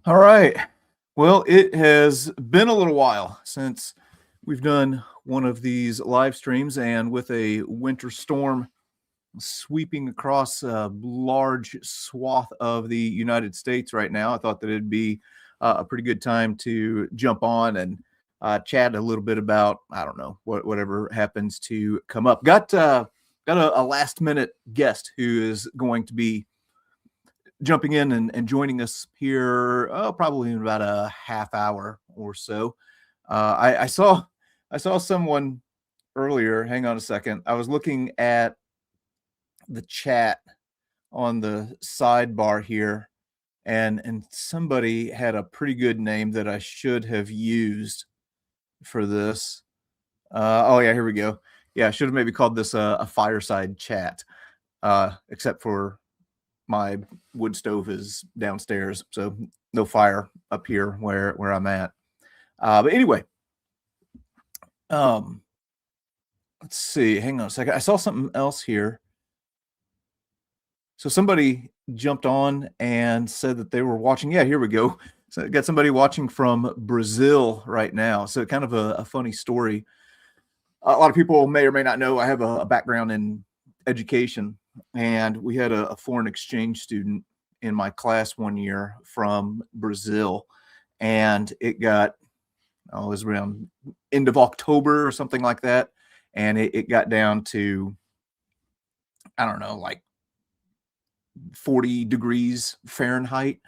All right. Well, it has been a little while since we've done one of these live streams, and with a winter storm sweeping across a large swath of the United States right now, I thought that it'd be a pretty good time to jump on and chat a little bit about, I don't know, whatever happens to come up. Got a last minute guest who is going to be jumping in and joining us here, probably in about a half hour or so. I saw someone earlier. Hang on a second. I was looking at the chat on the sidebar here, and somebody had a pretty good name that I should have used for this. Oh yeah, here we go. Yeah, I should have maybe called this a fireside chat, except for my wood stove is downstairs, so no fire up here where I'm at. But anyway, let's see. Hang on a second. I saw something else here. So somebody jumped on and said that they were watching. Yeah, here we go. So I got somebody watching from Brazil right now. So kind of a funny story. A lot of people may or may not know I have a background in education, and we had a foreign exchange student in my class one year from Brazil, and it was around end of October or something like that, and it got down to, I don't know, like 40 degrees Fahrenheit,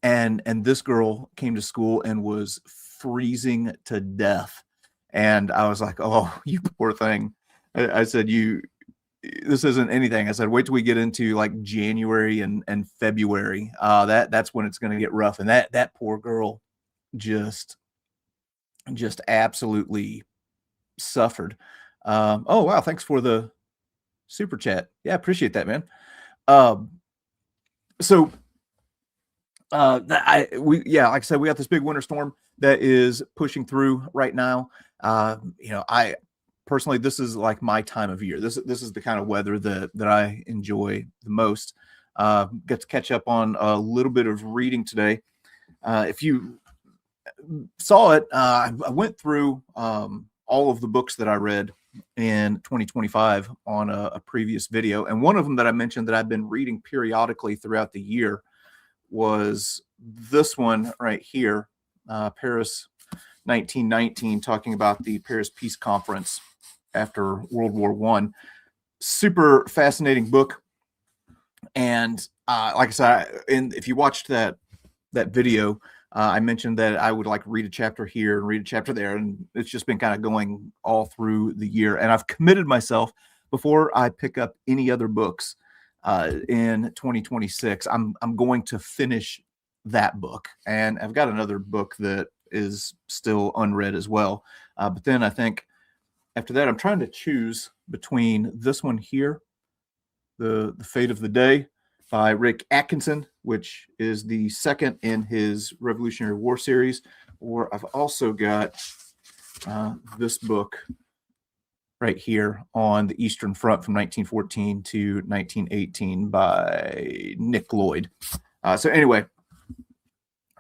and this girl came to school and was freezing to death, and I was like, "Oh, you poor thing." I said, this isn't anything. I said, wait till we get into like January and February. That's when it's going to get rough. And that poor girl just absolutely suffered. Oh wow, thanks for the super chat. Yeah, appreciate that, man. So like I said, we got this big winter storm that is pushing through right now. I personally, this is like my time of year. This is the kind of weather that I enjoy the most. Get to catch up on a little bit of reading today. If you saw it, I went through all of the books that I read in 2025 on a previous video, and one of them that I mentioned that I've been reading periodically throughout the year was this one right here, Paris 1919, talking about the Paris Peace Conference after World War I. Super fascinating book. And like I said, if you watched that video, I mentioned that I would like read a chapter here and read a chapter there, and it's just been kind of going all through the year. And I've committed myself, before I pick up any other books in 2026, I'm going to finish that book. And I've got another book that is still unread as well. But then I think after that, I'm trying to choose between this one here, the Fate of the Day by Rick Atkinson, which is the second in his Revolutionary War series, or I've also got this book right here on the Eastern Front from 1914 to 1918 by Nick Lloyd. So anyway,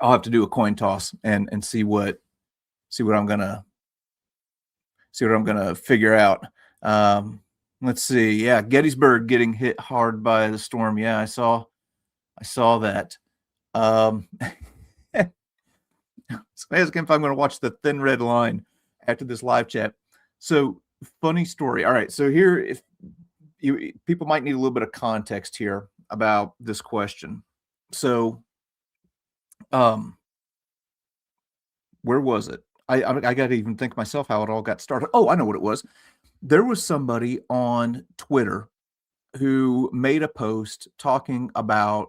I'll have to do a coin toss and see what I'm gonna figure out. Let's see. Yeah, Gettysburg getting hit hard by the storm. Yeah, I saw that. So I asked him if I'm going to watch The Thin Red Line after this live chat. So funny story. All right, so here, if people might need a little bit of context here about this question. So, where was it? I got to even think myself how it all got started. Oh, I know what it was. There was somebody on Twitter who made a post talking about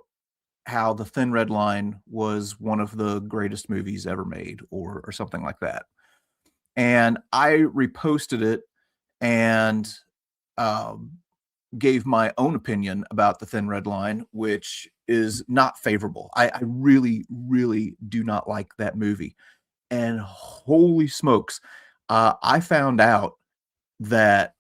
how The Thin Red Line was one of the greatest movies ever made, or something like that. And I reposted it and gave my own opinion about The Thin Red Line, which is not favorable. I really, really do not like that movie. And holy smokes, I found out that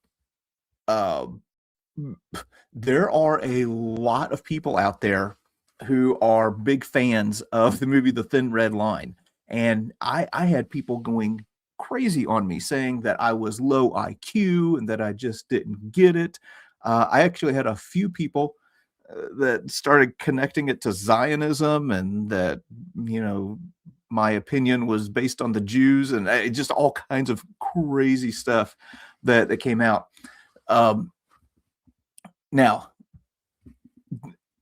there are a lot of people out there who are big fans of the movie The Thin Red Line. And I had people going crazy on me saying that I was low IQ and that I just didn't get it. I actually had a few people that started connecting it to Zionism and that, you know, my opinion was based on the Jews and just all kinds of crazy stuff that came out. Um, Now,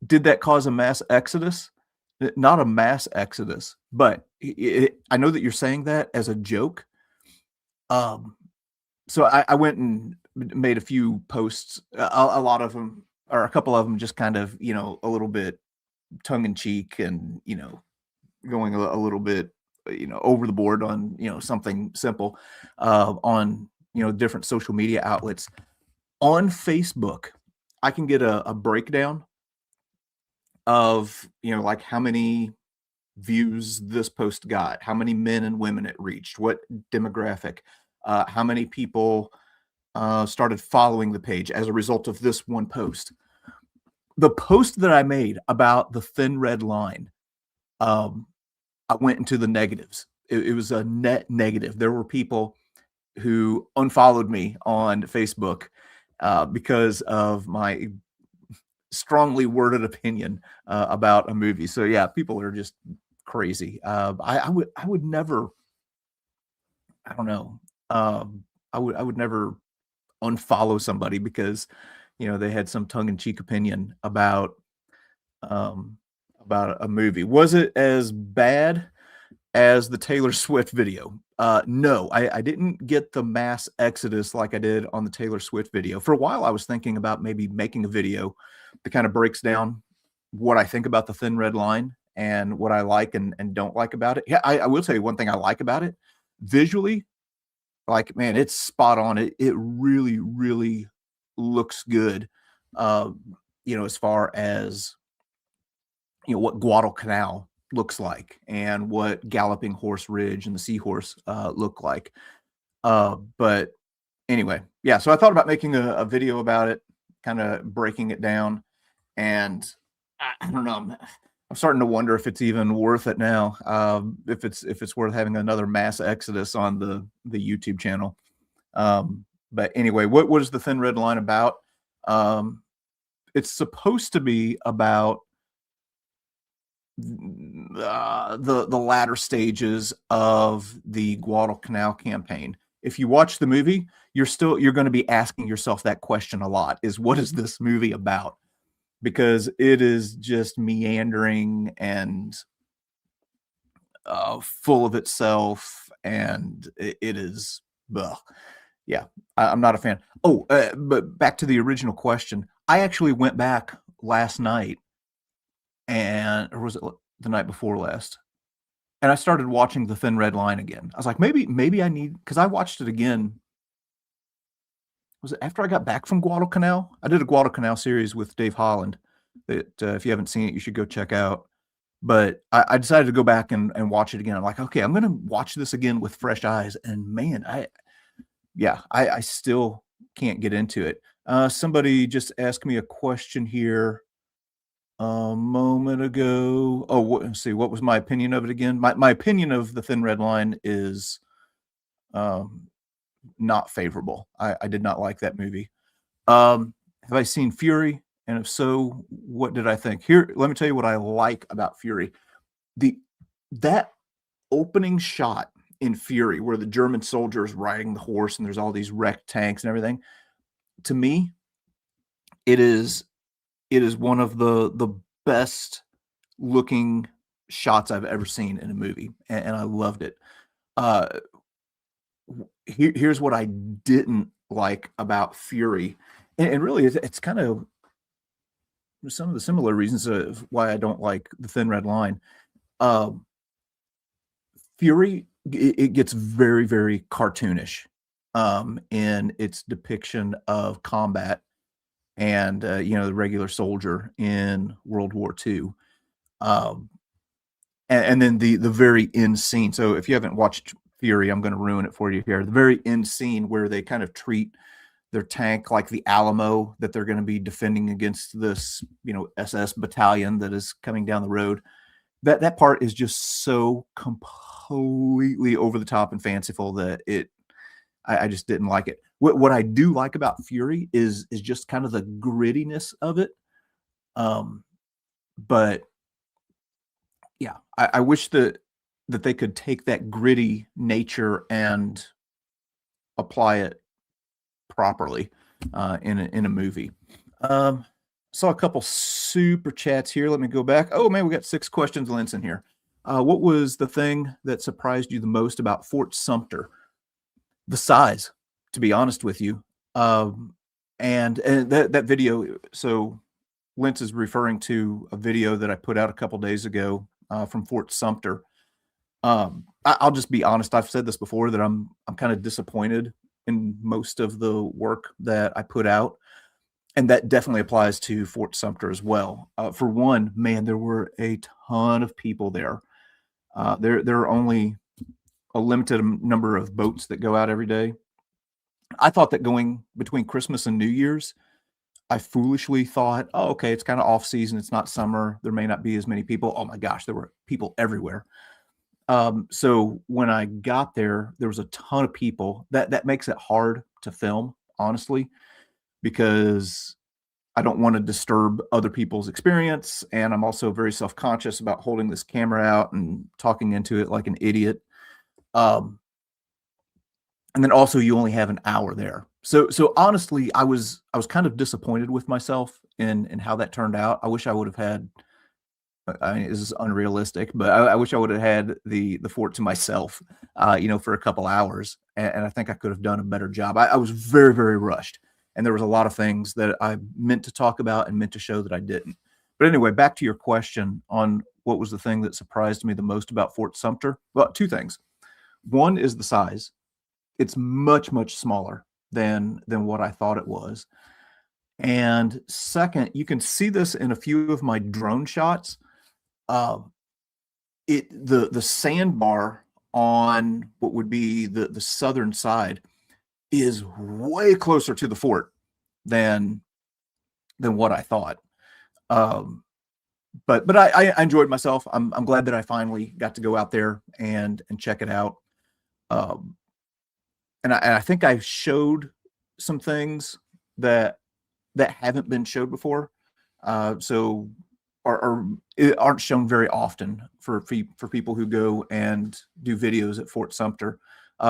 did that cause a mass exodus? Not a mass exodus, but I know that you're saying that as a joke. Um, so I went and made a few posts, a lot of them, or a couple of them, just kind of, you know, a little bit tongue in cheek and, you know, going a little bit, you know, over the board on, you know, something simple, on, you know, different social media outlets. On Facebook, I can get a breakdown of, you know, like how many views this post got, how many men and women it reached, what demographic, how many people started following the page as a result of this one post. The post that I made about the Thin Red Line, um, I went into the negatives. It was a net negative. There were people who unfollowed me on Facebook because of my strongly worded opinion about a movie. So yeah, people are just crazy. I would never. I don't know. I would never unfollow somebody because you know they had some tongue in cheek opinion um, about a movie. Was it as bad as the Taylor Swift video? No, I didn't get the mass exodus like I did on the Taylor Swift video. For a while, I was thinking about maybe making a video that kind of breaks down what I think about the Thin Red Line and what I like and don't like about it. Yeah, I will tell you one thing I like about it. Visually, like, man, it's spot on. It really, really looks good. Uh, you know, as far as you know what Guadalcanal looks like and what Galloping Horse Ridge and the Seahorse look like. But anyway, yeah. So I thought about making a video about it, kind of breaking it down, and I don't know. I'm starting to wonder if it's even worth it now. If it's worth having another mass exodus on the YouTube channel. But anyway, what is the Thin Red Line about? It's supposed to be about the latter stages of the Guadalcanal campaign. If you watch the movie, you're going to be asking yourself that question a lot: is what is this movie about? Because it is just meandering and full of itself, and it is. Ugh. Yeah, I'm not a fan. Oh, but back to the original question. I actually went back last night, and or was it the night before last? And I started watching The Thin Red Line again. I was like, maybe I need because I watched it again. Was it after I got back from Guadalcanal? I did a Guadalcanal series with Dave Holland that if you haven't seen it, you should go check out. But I decided to go back and watch it again. I'm like, okay, I'm gonna watch this again with fresh eyes. And man, I still can't get into it. Somebody just asked me a question here a moment ago. Oh, let's see. What was my opinion of it again? My opinion of the Thin Red Line is um, not favorable. I did not like that movie. Have I seen Fury? And if so, what did I think? Here, let me tell you what I like about Fury. The that opening shot in Fury, where the German soldier is riding the horse and there's all these wrecked tanks and everything. To me, it is one of the best looking shots I've ever seen in a movie, and I loved it. Uh, here's what I didn't like about Fury, and really it's kind of some of the similar reasons of why I don't like the Thin Red Line. Um, Fury, it gets very, very cartoonish in its depiction of combat and you know the regular soldier in World War II. Um, and then the very end scene. So if you haven't watched Fury, I'm going to ruin it for you here. The very end scene where they kind of treat their tank, like the Alamo that they're going to be defending against this, SS battalion that is coming down the road. That part is just so completely over the top and fanciful that I just didn't like it. What I do like about Fury is just kind of the grittiness of it. But yeah, I wish that they could take that gritty nature and apply it properly in a movie. Saw a couple super chats here. Let me go back. Oh man, we got 6 questions, Lance, in here. What was the thing that surprised you the most about Fort Sumter? The size, to be honest with you. And that video. So Lentz is referring to a video that I put out a couple days ago from Fort Sumter. I'll just be honest. I've said this before that I'm kind of disappointed in most of the work that I put out, and that definitely applies to Fort Sumter as well. For one, man, there were a ton of people there. There are only a limited number of boats that go out every day. I thought that going between Christmas and New Year's, I foolishly thought, oh, okay, it's kind of off season. It's not summer. There may not be as many people. Oh my gosh, there were people everywhere. So when I got there, there was a ton of people. That makes it hard to film, honestly, because I don't want to disturb other people's experience. And I'm also very self-conscious about holding this camera out and talking into it like an idiot. And then also you only have an hour there. So honestly, I was kind of disappointed with myself in how that turned out. I wish I would have had, I mean, this is unrealistic, but I wish I would have had the fort to myself, for a couple hours. And I think I could have done a better job. I was very, very rushed. And there was a lot of things that I meant to talk about and meant to show that I didn't. But anyway, back to your question on what was the thing that surprised me the most about Fort Sumter. Well, 2 things. One is the size. It's much, much smaller than what I thought it was. And second, you can see this in a few of my drone shots. The sandbar on what would be the southern side is way closer to the fort than what I thought. But I enjoyed myself. I'm glad that I finally got to go out there and check it out. And I think I showed some things that haven't been showed before. So aren't shown very often for people who go and do videos at Fort Sumter.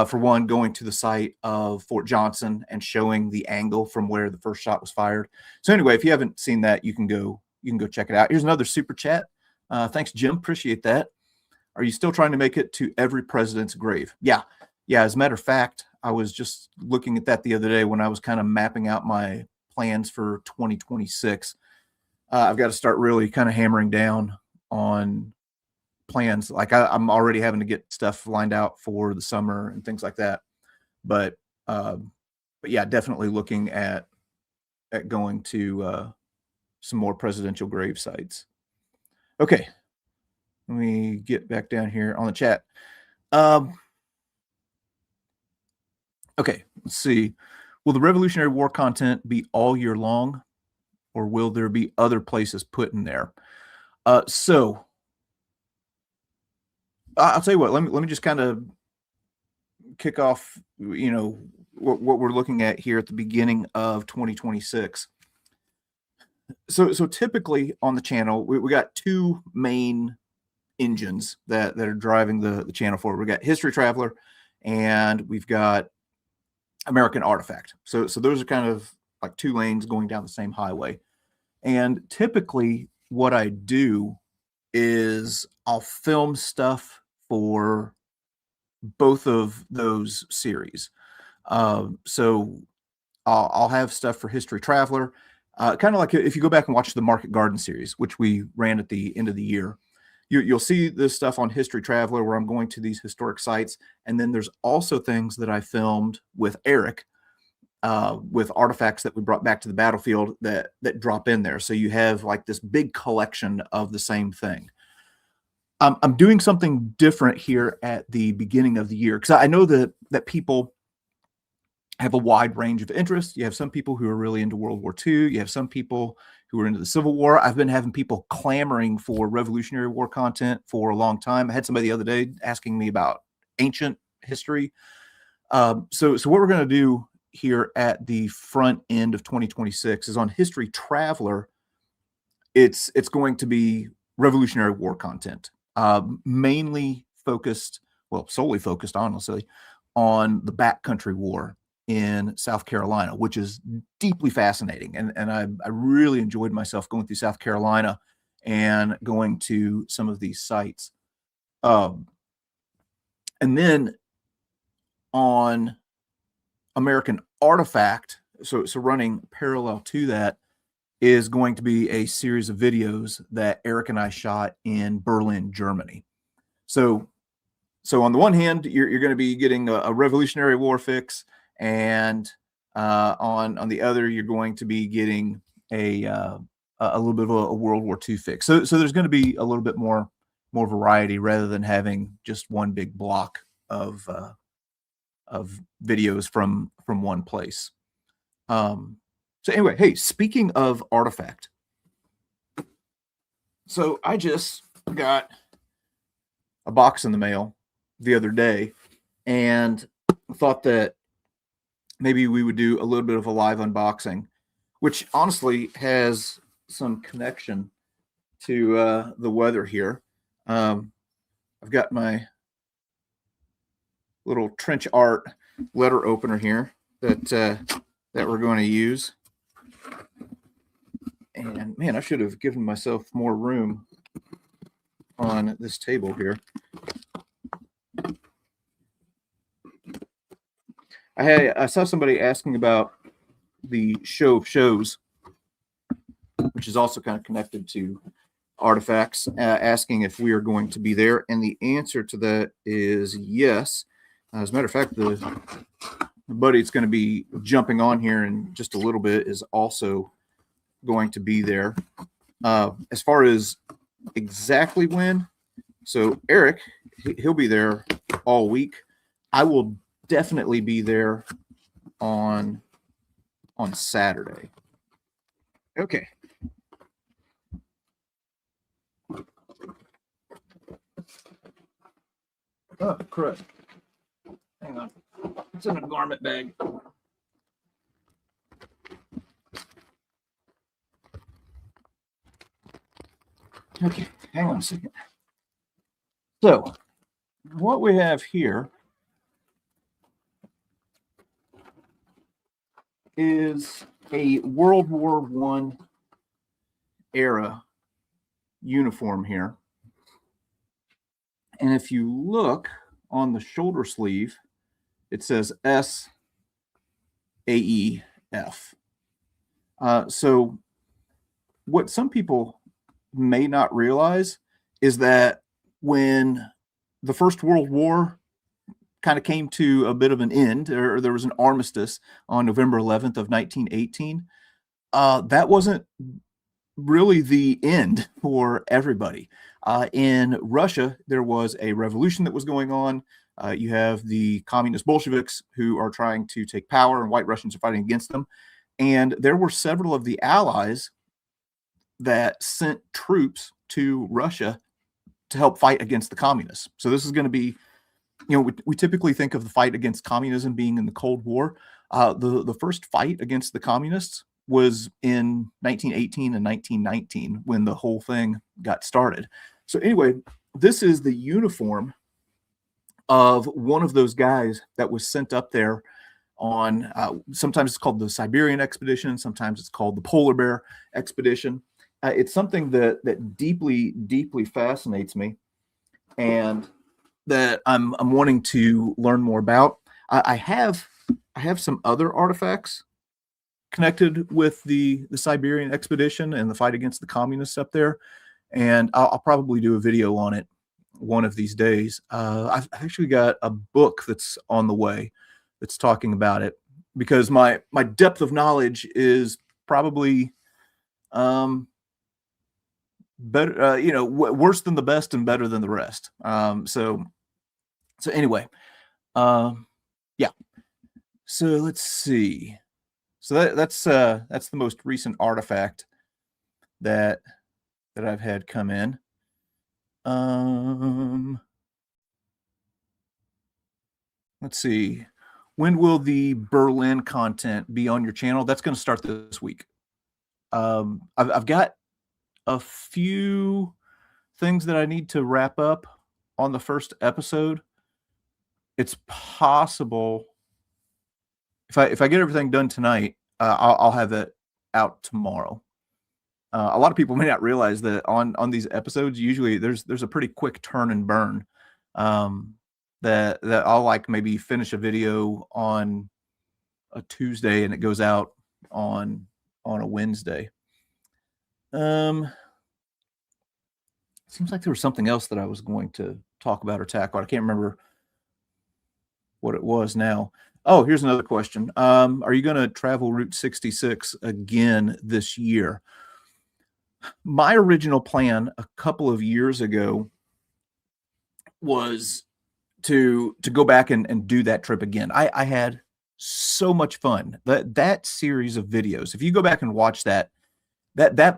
For one, going to the site of Fort Johnson and showing the angle from where the first shot was fired. So anyway, if you haven't seen that, you can go check it out. Here's another super chat. Thanks, Jim. Appreciate that. Are you still trying to make it to every president's grave? Yeah. As a matter of fact, I was just looking at that the other day when I was kind of mapping out my plans for 2026. I've got to start really kind of hammering down on plans. Like I'm already having to get stuff lined out for the summer and things like that. But yeah, definitely looking at going to some more presidential grave sites. Okay, let me get back down here on the chat. Okay, let's see. Will the Revolutionary War content be all year long, or will there be other places put in there? So I'll tell you what. Let me just kind of kick off. What we're looking at here at the beginning of 2026. So typically on the channel, we got 2 main engines that are driving the channel forward. We got History Traveler, and we've got American Artifact. So those are kind of like 2 lanes going down the same highway. And typically what I do is I'll film stuff for both of those series. So I'll have stuff for History Traveler, kind of like if you go back and watch the Market Garden series, which we ran at the end of the year. You'll see this stuff on History Traveler where I'm going to these historic sites. And then there's also things that I filmed with Eric, with artifacts that we brought back to the battlefield that drop in there. So you have like this big collection of the same thing. I'm doing something different here at the beginning of the year because I know that people have a wide range of interests. You have some people who are really into World War II. You have some people who are into the Civil War. I've been having people clamoring for Revolutionary War content for a long time. I had somebody the other day asking me about ancient history. So what we're going to do here at the front end of 2026 is on History Traveler. It's going to be Revolutionary War content, mainly focused, well, solely focused, honestly, on the Backcountry War in South Carolina, which is deeply fascinating. And I really enjoyed myself going through South Carolina and going to some of these sites. And then on American Artifact, so running parallel to that, is going to be a series of videos that Eric and I shot in Berlin, Germany. So on the one hand, you're going to be getting a Revolutionary War fix, and on the other, you're going to be getting a little bit of a World War II fix. So there's going to be a little bit more variety rather than having just one big block of videos from one place. So anyway, hey, speaking of Artifact, so I just got a box in the mail the other day and thought that maybe we would do a little bit of a live unboxing, which honestly has some connection to the weather here. I've got my little trench art letter opener here that we're going to use. And man, I should have given myself more room on this table here. I saw somebody asking about the show of shows, which is also kind of connected to Artifacts, asking if we are going to be there. And the answer to that is yes. As a matter of fact, the buddy that's going to be jumping on here in just a little bit is also going to be there. As far as exactly when, so Eric, he'll be there all week. I will definitely be there on Saturday. Okay. Oh, crud. Hang on. It's in a garment bag. Okay, hang on a second. So, what we have here is a World War I era uniform here. And if you look on the shoulder sleeve, it says SAEF. So what some people may not realize is that when the First World War kind of came to a bit of an end, or there was an armistice on November 11th of 1918, that wasn't really the end for everybody. In Russia, there was a revolution that was going on. You have the communist Bolsheviks who are trying to take power, and White Russians are fighting against them. And there were several of the allies that sent troops to Russia to help fight against the communists. So this is going to be, we typically think of the fight against communism being in the Cold War. The first fight against the communists was in 1918 and 1919 when the whole thing got started. So anyway, this is the uniform of one of those guys that was sent up there on, sometimes it's called the Siberian expedition, sometimes it's called the Polar Bear expedition. It's something that deeply, deeply fascinates me, and that I'm wanting to learn more about. I have some other artifacts connected with the Siberian expedition and the fight against the communists up there, and I'll probably do a video on it one of these days. I've actually got a book that's on the way that's talking about it, because my depth of knowledge is probably better, worse than the best and better than the rest. So anyway, yeah. So let's see. So that's the most recent artifact that I've had come in. Let's see. When will the Berlin content be on your channel? That's going to start this week. I've got a few things that I need to wrap up on the first episode. It's possible if I get everything done tonight, I'll have it out tomorrow. A lot of people may not realize that on these episodes, usually there's a pretty quick turn and burn. That I'll like maybe finish a video on a Tuesday and it goes out on a Wednesday. Seems like there was something else that I was going to talk about or tackle. I can't remember what it was now. Oh, here's another question. Are you going to travel Route 66 again this year? My original plan a couple of years ago was to go back and do that trip again. I had so much fun. That series of videos, if you go back and watch that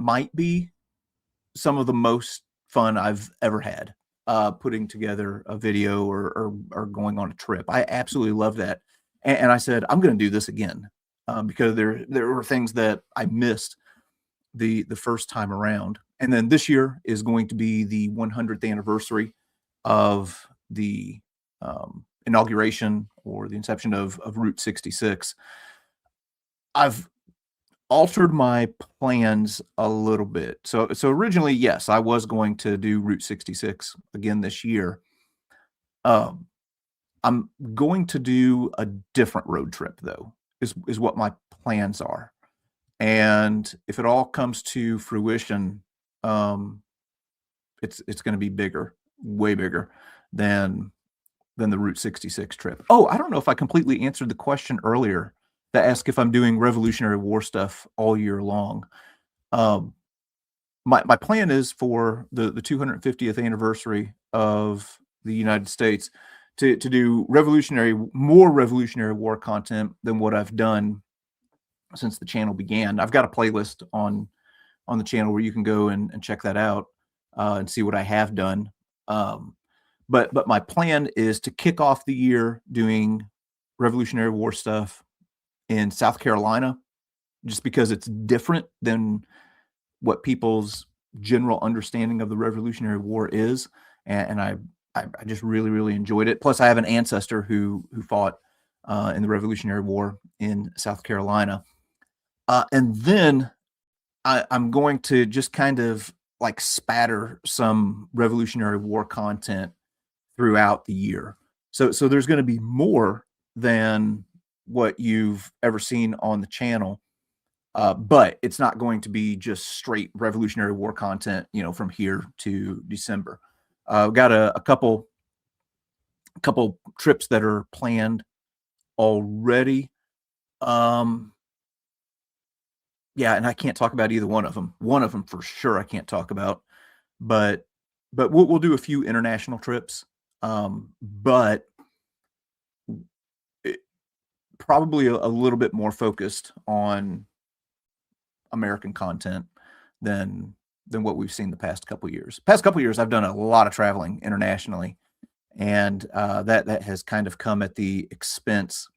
might be some of the most fun I've ever had, putting together a video or going on a trip. I absolutely love that. And I said, I'm going to do this again, because there were things that I missed the first time around. And then this year is going to be the 100th anniversary of the inauguration or the inception of Route 66. I've altered my plans a little bit. So originally, yes, I was going to do Route 66 again this year. I'm going to do a different road trip, though, is what my plans are. And if it all comes to fruition, it's going to be bigger, way bigger than the Route 66 trip. Oh, I don't know if I completely answered the question earlier that asked if I'm doing Revolutionary War stuff all year long. My plan is for the 250th anniversary of the United States to do more Revolutionary War content than what I've done since the channel began. I've got a playlist on the channel where you can go and check that out and see what I have done. But my plan is to kick off the year doing Revolutionary War stuff in South Carolina, just because it's different than what people's general understanding of the Revolutionary War is. And I just really, really enjoyed it. Plus, I have an ancestor who fought in the Revolutionary War in South Carolina. And then I'm going to just kind of like spatter some Revolutionary War content throughout the year. So there's going to be more than what you've ever seen on the channel. But it's not going to be just straight Revolutionary War content, from here to December. I've got a couple trips that are planned already. Yeah, and I can't talk about either one of them. One of them for sure I can't talk about, but we'll do a few international trips. But probably a little bit more focused on American content than what we've seen the past couple of years. Past couple of years, I've done a lot of traveling internationally, and that has kind of come at the expense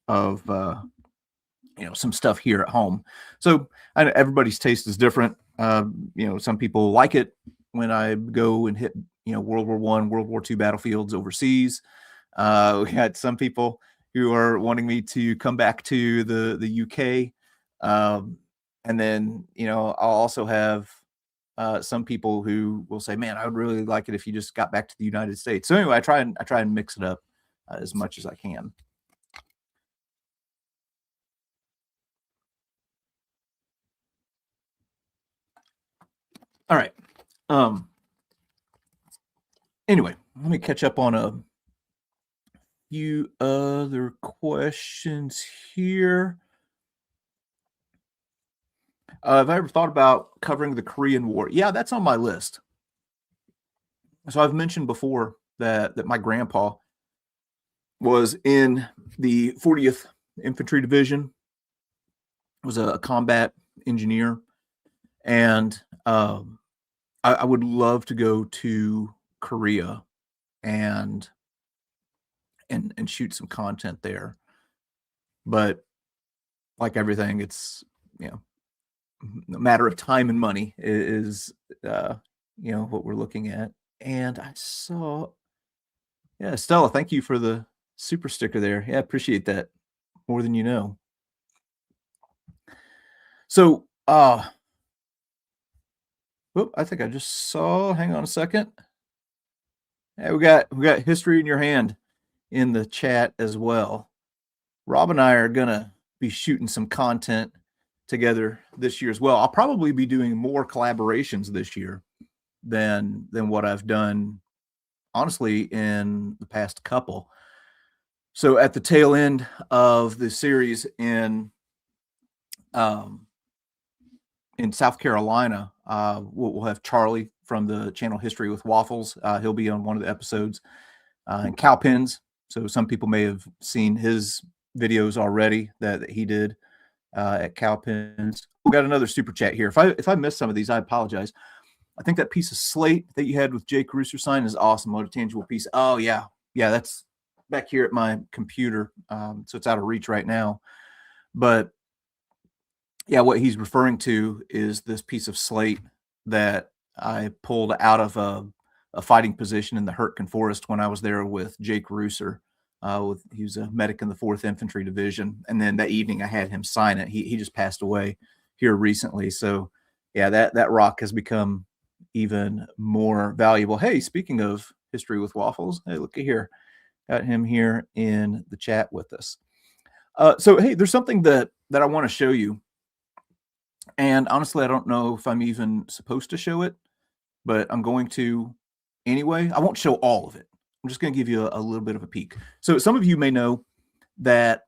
of some stuff here at home. So everybody's taste is different. Some people like it when I go and hit World War I, World War II battlefields overseas. We had some people who are wanting me to come back to the UK. And then, I'll also have some people who will say, man, I would really like it if you just got back to the United States. So anyway, I try and mix it up as much as I can. All right. Anyway, let me catch up on a few other questions here. Have I ever thought about covering the Korean War? Yeah, that's on my list. So I've mentioned before that my grandpa was in the 40th Infantry Division, was a combat engineer, and I would love to go to Korea and shoot some content there. But like everything, it's a matter of time and money is what we're looking at. And I saw, yeah, Stella, thank you for the super sticker there. Yeah, appreciate that more than you know. So, I think I just saw. Hang on a second. Hey, we got history in your hand in the chat as well. Rob and I are gonna be shooting some content together this year as well. I'll probably be doing more collaborations this year than what I've done, honestly, in the past couple. So at the tail end of the series in South Carolina, we'll have Charlie from the channel History with Waffles. He'll be on one of the episodes. And Cal Pins. So some people may have seen his videos already that he did at Cal Pins. We got another super chat here. If I missed some of these, I apologize. I think that piece of slate that you had with Jake Rooster sign is awesome. What a tangible piece. Oh yeah, that's back here at my computer, so it's out of reach right now. But yeah, what he's referring to is this piece of slate that I pulled out of a fighting position in the Hurtgen Forest when I was there with Jake Rooser. He was a medic in the 4th Infantry Division, and then that evening I had him sign it. He just passed away here recently, so yeah, that rock has become even more valuable. Hey, speaking of History with Waffles, hey, look at here, got him here in the chat with us. So hey, there's something that I want to show you, and honestly, I don't know if I'm even supposed to show it, but I'm going to anyway. I won't show all of it. I'm just going to give you a little bit of a peek. So some of you may know that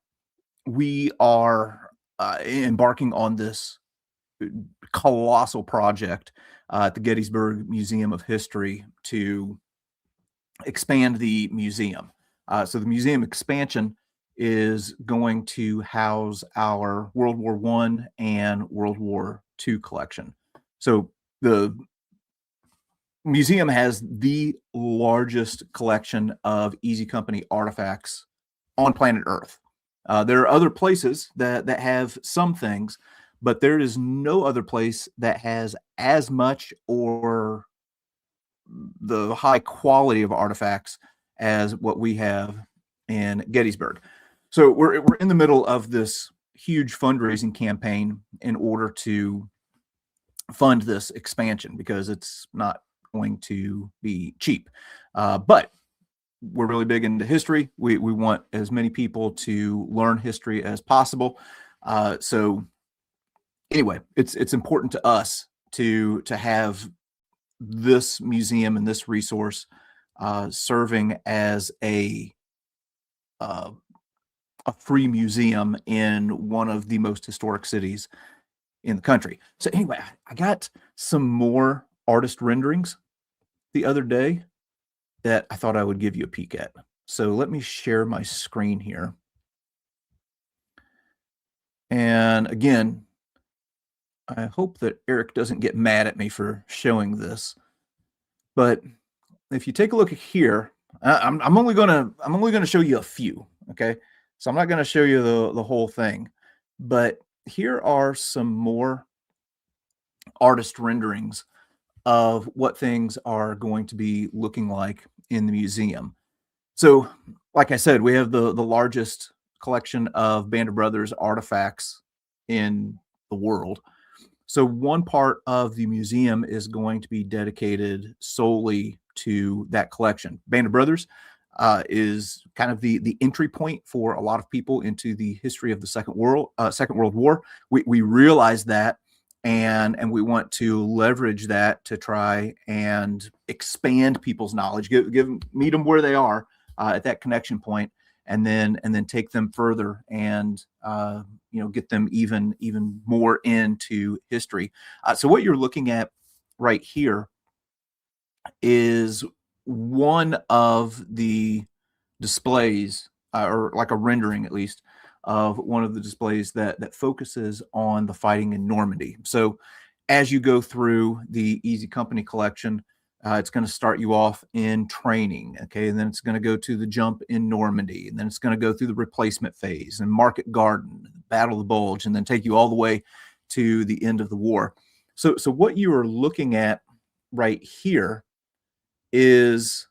we are embarking on this colossal project at the Gettysburg Museum of History to expand the museum. So the museum expansion is going to house our World War I and World War II collection. So the museum has the largest collection of Easy Company artifacts on planet Earth. There are other places that have some things, but there is no other place that has as much or the high quality of artifacts as what we have in Gettysburg. So we're in the middle of this huge fundraising campaign in order to fund this expansion, because it's not going to be cheap. But we're really big into history. We want as many people to learn history as possible. So anyway, it's important to us to have this museum and this resource serving as a free museum in one of the most historic cities in the country. So anyway, I got some more artist renderings the other day that I thought I would give you a peek at. So let me share my screen here. And again, I hope that Eric doesn't get mad at me for showing this, but if you take a look at here, I'm only gonna show you a few. Okay, so I'm not gonna show you the whole thing, but here are some more artist renderings of what things are going to be looking like in the museum. So, like I said, we have the largest collection of Band of Brothers artifacts in the world. So one part of the museum is going to be dedicated solely to that collection. Band of Brothers is kind of the entry point for a lot of people into the history of the Second World War. We realize that, and we want to leverage that to try and expand people's knowledge, meet them where they are at that connection point, and then take them further and get them even more into history. So what you're looking at right here is one of the displays, or like a rendering at least, of one of the displays that focuses on the fighting in Normandy. So as you go through the Easy Company collection, it's going to start you off in training, okay, and then it's going to go to the jump in Normandy, and then it's going to go through the replacement phase and Market Garden, Battle of the Bulge, and then take you all the way to the end of the war. So what you are looking at right here is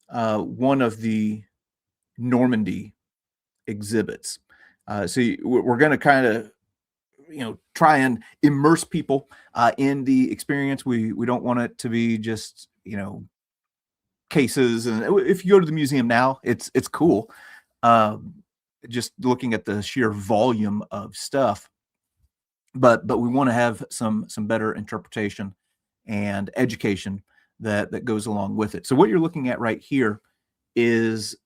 one of the Normandy exhibits. So we're going to kind of try and immerse people in the experience. We don't want it to be just cases. And if you go to the museum now, it's cool. Just looking at the sheer volume of stuff, but we want to have some better interpretation and education that goes along with it. So what you're looking at right here is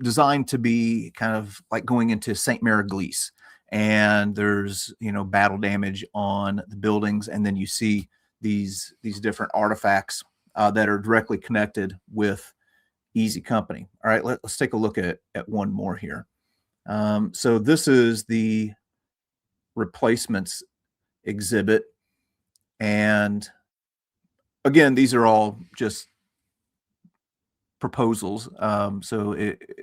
designed to be kind of like going into St. Mary-Glise, and there's battle damage on the buildings, and then you see these different artifacts that are directly connected with Easy Company. All right, let's take a look at one more here. So this is the replacements exhibit, and again, these are all just proposals. So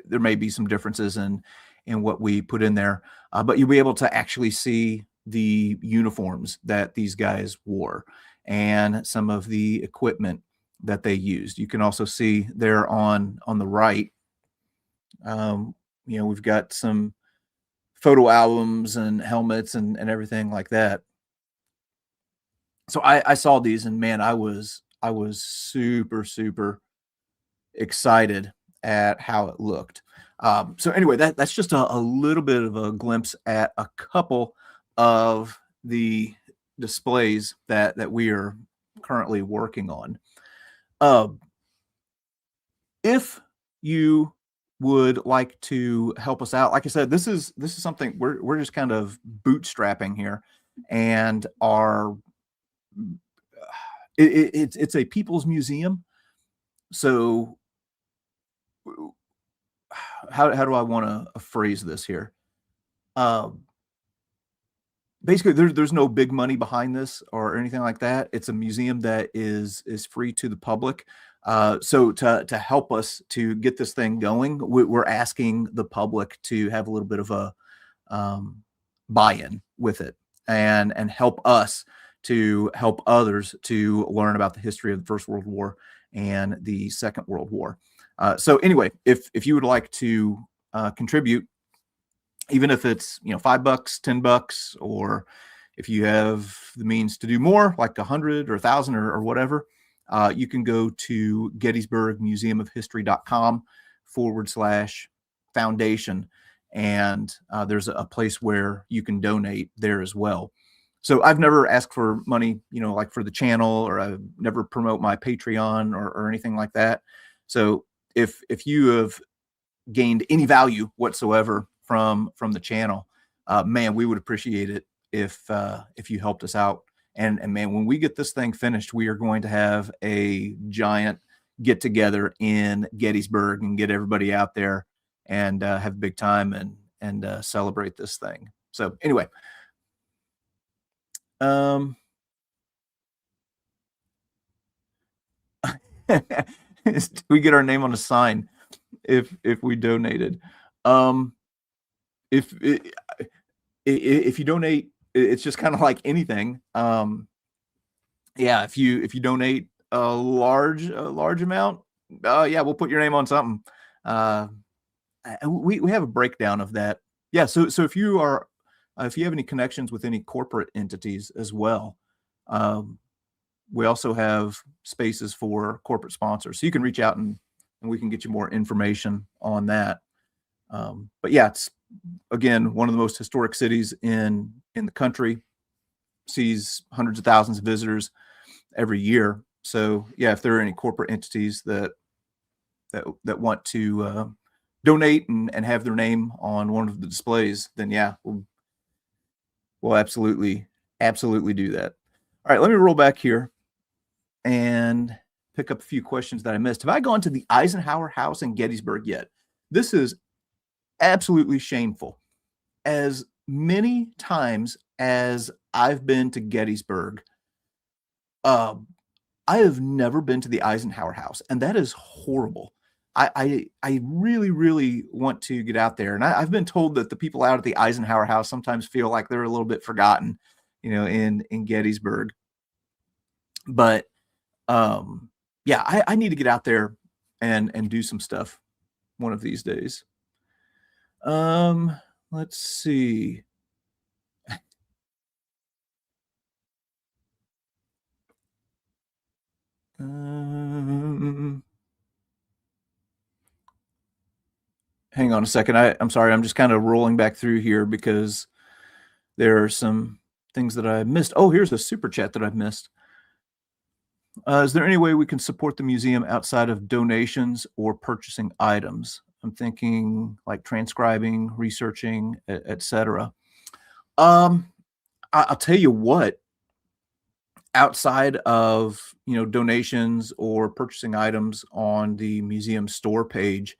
there may be some differences in what we put in there, but you'll be able to actually see the uniforms that these guys wore and some of the equipment that they used. You can also see there on the right, we've got some photo albums and helmets and everything like that. So I saw these, and man, I was super excited at how it looked. So anyway, that's just a little bit of a glimpse at a couple of the displays that we are currently working on. If you would like to help us out, like I said, this is something we're just kind of bootstrapping here, and it's a people's museum. So how do I want to phrase this here? Basically, there's no big money behind this or anything like that. It's a museum that is free to the public. So to help us to get this thing going, we're asking the public to have a little bit of a buy-in with it, and help us to help others to learn about the history of the First World War and the Second World War. So anyway, if you would like to contribute, even if it's $5, $10, or if you have the means to do more, like 100 or 1,000 or whatever, you can go to GettysburgMuseumofHistory.com/foundation, and there's a place where you can donate there as well. So I've never asked for money, like for the channel, or I've never promote my Patreon or anything like that. So if you have gained any value whatsoever from the channel, man, we would appreciate it if you helped us out. And man, when we get this thing finished, we are going to have a giant get together in Gettysburg and get everybody out there and have a big time and celebrate this thing. So anyway, we get our name on a sign if we donated. If you donate, it's just kind of like anything. Yeah, if you donate a large amount, yeah, we'll put your name on something. We have a breakdown of that. Yeah, so if you are if you have any connections with any corporate entities as well, we also have spaces for corporate sponsors, so you can reach out and we can get you more information on that. But yeah, it's again one of the most historic cities in the country. Sees hundreds of thousands of visitors every year. So yeah, if there are any corporate entities that want to donate and have their name on one of the displays, then yeah, we'll absolutely do that. All right, let me roll back here and pick up a few questions that I missed. Have I gone to the Eisenhower House in Gettysburg yet? This is absolutely shameful. as many times as I've been to Gettysburg, um, I have never been to the Eisenhower House, and that is horrible. I really, really want to get out there, and I've been told that the people out at the Eisenhower House sometimes feel like they're a little bit forgotten, in Gettysburg. But yeah, I need to get out there and do some stuff one of these days. Um, let's see. Um, hang on a second. I'm sorry. I'm just kind of rolling back through here because there are some things that I missed. Oh, here's a super chat that I've missed. Is there any way we can support the museum outside of donations or purchasing items? I'm thinking like transcribing, researching, etc. Um, I'll tell you what, outside of donations or purchasing items on the museum store page,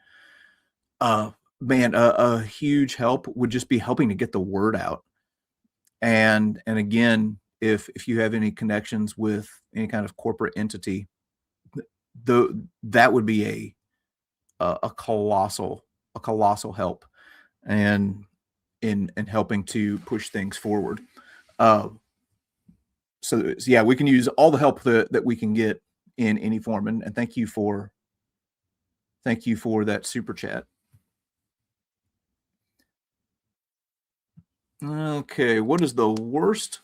uh, man, a huge help would just be helping to get the word out. And again, if you have any connections with any kind of corporate entity, that would be a colossal help, and in helping to push things forward. Uh, so yeah, we can use all the help that we can get in any form. And thank you for that super chat. Okay, what is the worst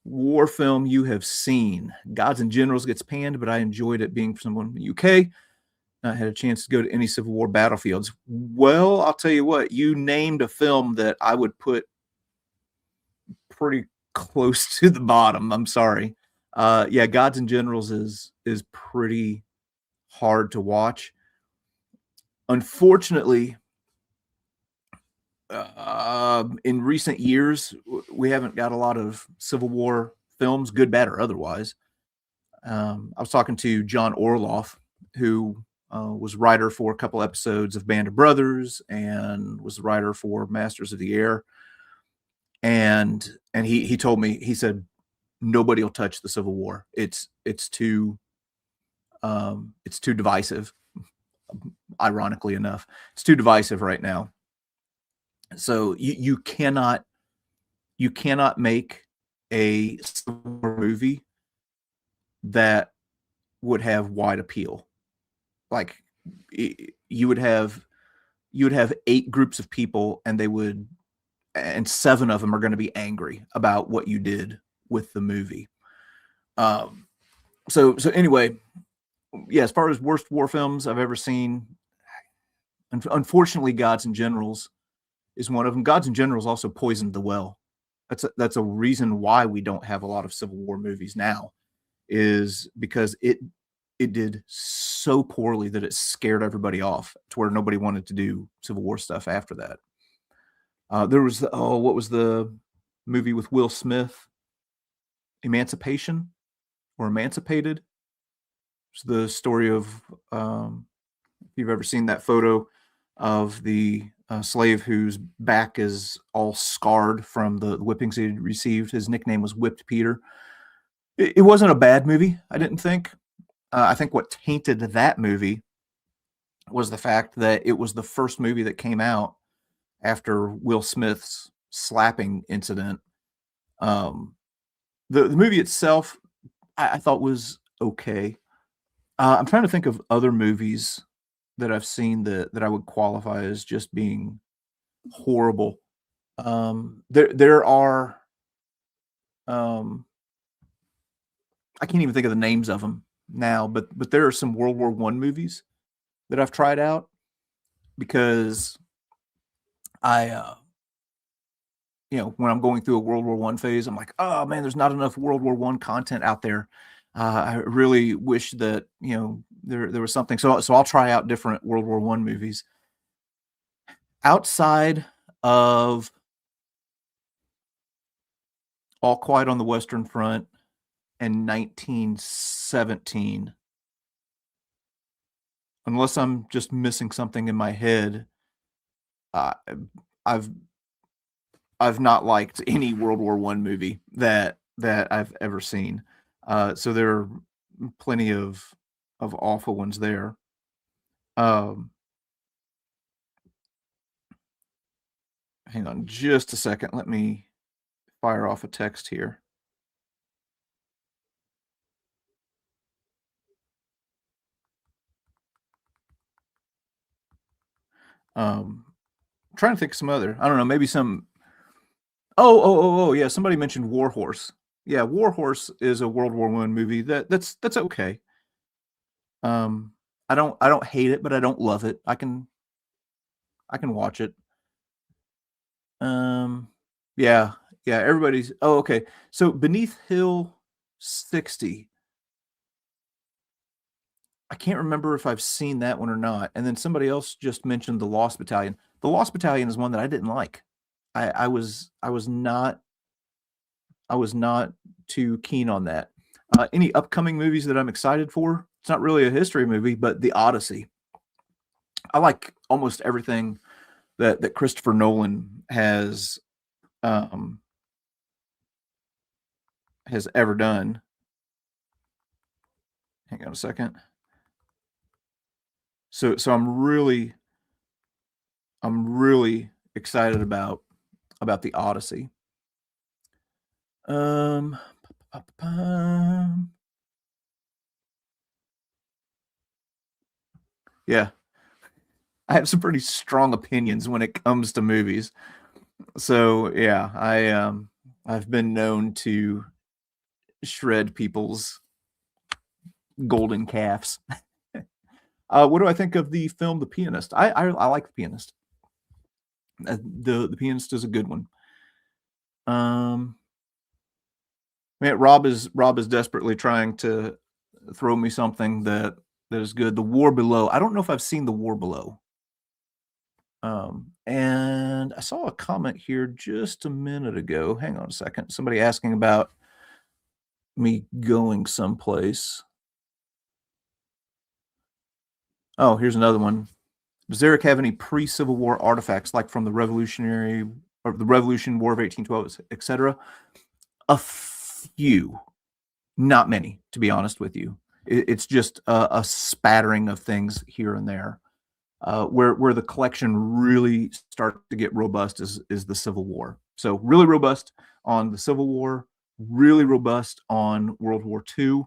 war film you have seen? Gods and Generals gets panned, but I enjoyed it being from someone in the UK. I had a chance to go to any Civil War battlefields. Well, I'll tell you what, you named a film that I would put pretty close to the bottom. I'm sorry. Yeah, Gods and Generals is pretty hard to watch. Unfortunately, in recent years, we haven't got a lot of Civil War films, good, bad, or otherwise. I was talking to John Orloff, who was writer for a couple episodes of Band of Brothers and was the writer for Masters of the Air. And he told me, he said nobody will touch the Civil War. It's too divisive. Ironically enough, it's too divisive right now. So you cannot make a Civil War movie that would have wide appeal. Like you would have 8 groups of people, and 7 of them are going to be angry about what you did with the movie. Um, so anyway, yeah, as far as worst war films I've ever seen, unfortunately, Gods and Generals is one of them. Gods and Generals also poisoned the well. That's a reason why we don't have a lot of Civil War movies now, is because it did so poorly that it scared everybody off to where nobody wanted to do Civil War stuff after that. There was what was the movie with Will Smith? Emancipation or Emancipated? It's the story of if you've ever seen that photo of the slave whose back is all scarred from the whippings he received. His nickname was Whipped Peter. It wasn't a bad movie, I didn't think. I think what tainted that movie was the fact that it was the first movie that came out after Will Smith's slapping incident. Um, the movie itself, I thought was okay. I'm trying to think of other movies that I've seen that I would qualify as just being horrible. There are um, I can't even think of the names of them now, but there are some World War One movies that I've tried out because I when I'm going through a World War One phase, I'm like, oh man, there's not enough World War One content out there. I really wish that there was something. So I'll try out different World War One movies outside of All Quiet on the Western Front and 1917. Unless I'm just missing something in my head, uh, I've I've not liked any World War One movie that I've ever seen. So there are plenty of awful ones there. Um, Hang on just a second. Let me fire off a text here. I'm trying to think of some other. I don't know. Maybe some. Oh, yeah. Somebody mentioned War Horse. Yeah, War Horse is a World War One movie that's okay. Um, I don't hate it, but I don't love it. I can watch it. Um, yeah, yeah. Everybody's. Oh, okay. So Beneath Hill 60. I can't remember if I've seen that one or not. And then somebody else just mentioned The Lost Battalion. The Lost Battalion is one that I didn't like. I was not too keen on that. Any upcoming movies that I'm excited for? It's not really a history movie, but The Odyssey. I like almost everything that Christopher Nolan um, has ever done. Hang on a second. So I'm really excited about The Odyssey. Um, yeah, I have some pretty strong opinions when it comes to movies. So yeah, I've been known to shred people's golden calves. What do I think of the film The Pianist? I like The Pianist. The Pianist is a good one. Um, Man, Rob is desperately trying to throw me something that is good. The War Below. I don't know if I've seen The War Below. And I saw a comment here just a minute ago. Hang on a second. Somebody asking about me going someplace. Oh, here's another one. Does Eric have any pre-Civil War artifacts like from the Revolutionary or the Revolution, War of 1812, etc.? A few, not many, to be honest with you. It's just a spattering of things here and there. Where the collection really starts to get robust is the Civil War. So really robust on the Civil War, really robust on World War II,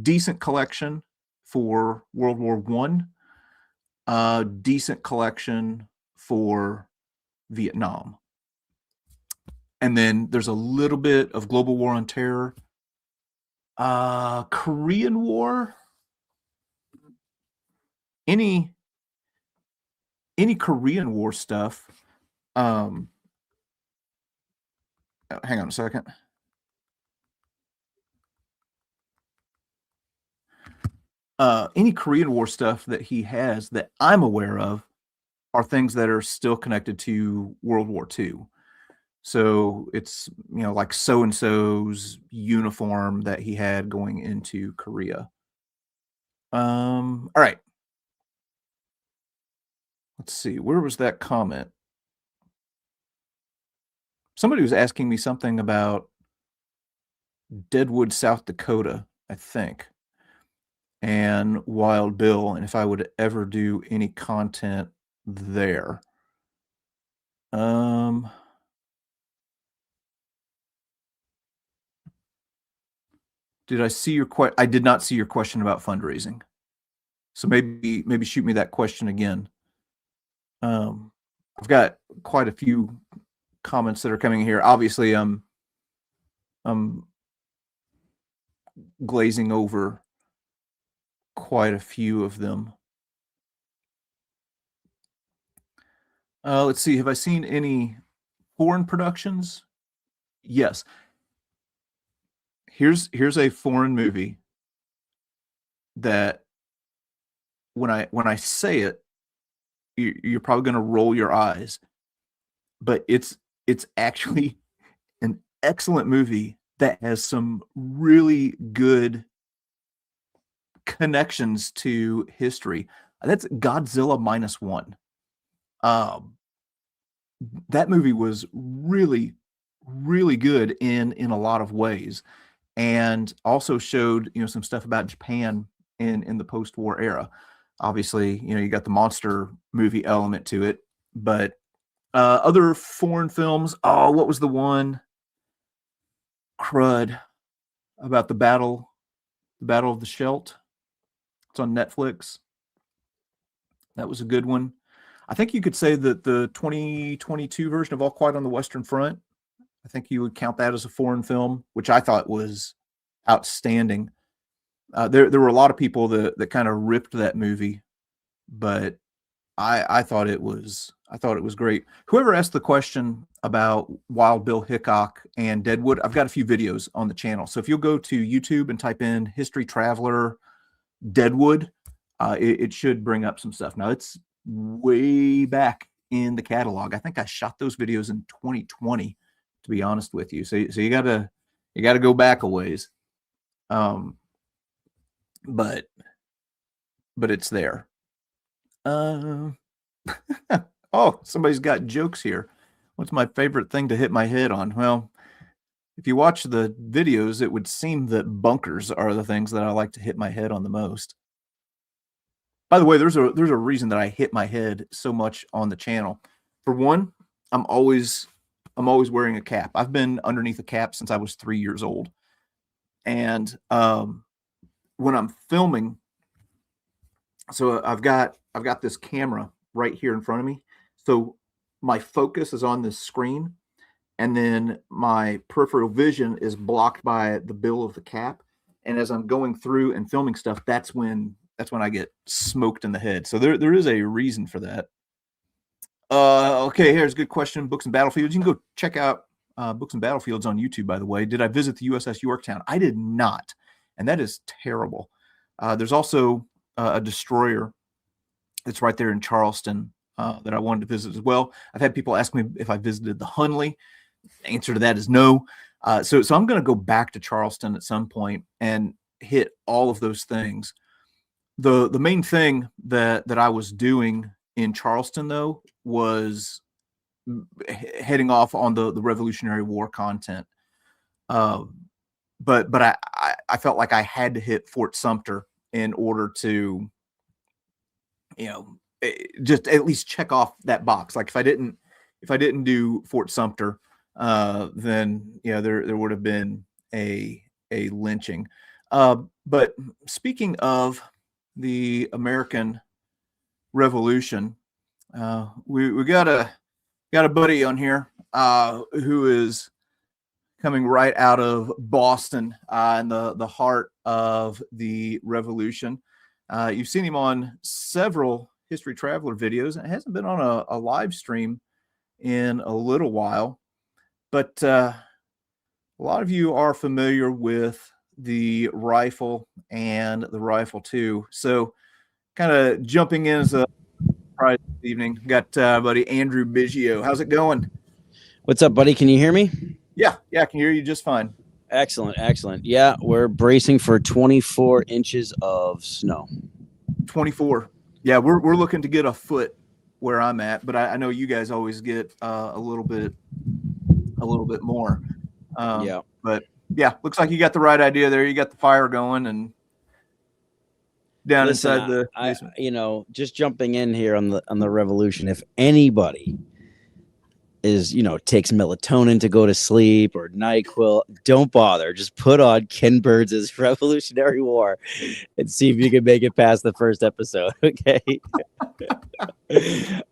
decent collection for World War One, decent collection for Vietnam. And then there's a little bit of global war on terror. Korean War, any Korean War stuff. Um, Hang on a second. Any Korean War stuff that he has that I'm aware of are things that are still connected to World War II. So it's, like so and so's uniform that he had going into Korea. All right. Let's see. Where was that comment? Somebody was asking me something about Deadwood, South Dakota, I think, and Wild Bill, and if I would ever do any content there. Did I see your I did not see your question about fundraising. So maybe shoot me that question again. I've got quite a few comments that are coming here. Obviously, I'm glazing over quite a few of them. Let's see. Have I seen any foreign productions? Yes. Here's a foreign movie that when I say it, you're probably going to roll your eyes, but it's actually an excellent movie that has some really good connections to history. That's Godzilla minus one. Um, that movie was really, really good in a lot of ways, and also showed, some stuff about Japan in the post-war era. Obviously, you got the monster movie element to it, but other foreign films. Oh, what was the one? Crud, about the Battle of the Scheldt. It's on Netflix. That was a good one. I think you could say that the 2022 version of All Quiet on the Western Front, I think you would count that as a foreign film, which I thought was outstanding. There were a lot of people that kind of ripped that movie, but I thought it was great. Whoever asked the question about Wild Bill Hickok and Deadwood, I've got a few videos on the channel. So if you'll go to YouTube and type in History Traveler Deadwood, it should bring up some stuff. Now it's way back in the catalog. I think I shot those videos in 2020, to be honest with you. So you gotta go back a ways. But it's there. Oh, somebody's got jokes here. What's my favorite thing to hit my head on? Well, if you watch the videos, it would seem that bunkers are the things that I like to hit my head on the most. By the way, there's a reason that I hit my head so much on the channel. For one, I'm always wearing a cap. I've been underneath a cap since I was 3 years old. And when I'm filming, so I've got this camera right here in front of me. So my focus is on this screen, and then my peripheral vision is blocked by the bill of the cap. And as I'm going through and filming stuff, that's when I get smoked in the head. So there is a reason for that. Okay, here's a good question. Books and Battlefields. You can go check out Books and Battlefields on YouTube, by the way. Did I visit the USS Yorktown? I did not, and that is terrible. There's also a destroyer that's right there in Charleston that I wanted to visit as well. I've had people ask me if I visited the Hunley. The answer to that is no. So I'm going to go back to Charleston at some point and hit all of those things. The main thing that I was doing in Charleston, though, was heading off on the Revolutionary War content. But I felt like I had to hit Fort Sumter in order to, just at least check off that box. Like if I didn't do Fort Sumter, then there would have been a lynching. But speaking of the American Revolution, we got a buddy on here who is coming right out of Boston in the heart of the Revolution. You've seen him on several History Traveler videos, and it hasn't been on a live stream in a little while. But a lot of you are familiar with the rifle and the rifle 2. So kind of jumping in as a surprise this evening, got buddy Andrew Bigio. How's it going? What's up, buddy? Can you hear me? Yeah, I can hear you just fine. Excellent. Yeah, we're bracing for 24 inches of snow. 24. Yeah, we're looking to get a foot where I'm at, but I know you guys always get a little bit more. Yeah. But yeah, looks like you got the right idea there. You got the fire going and down inside the basement. Just jumping in here on the Revolution. If anybody is takes melatonin to go to sleep or NyQuil, don't bother. Just put on Ken Burns' Revolutionary War and see if you can make it past the first episode. Okay.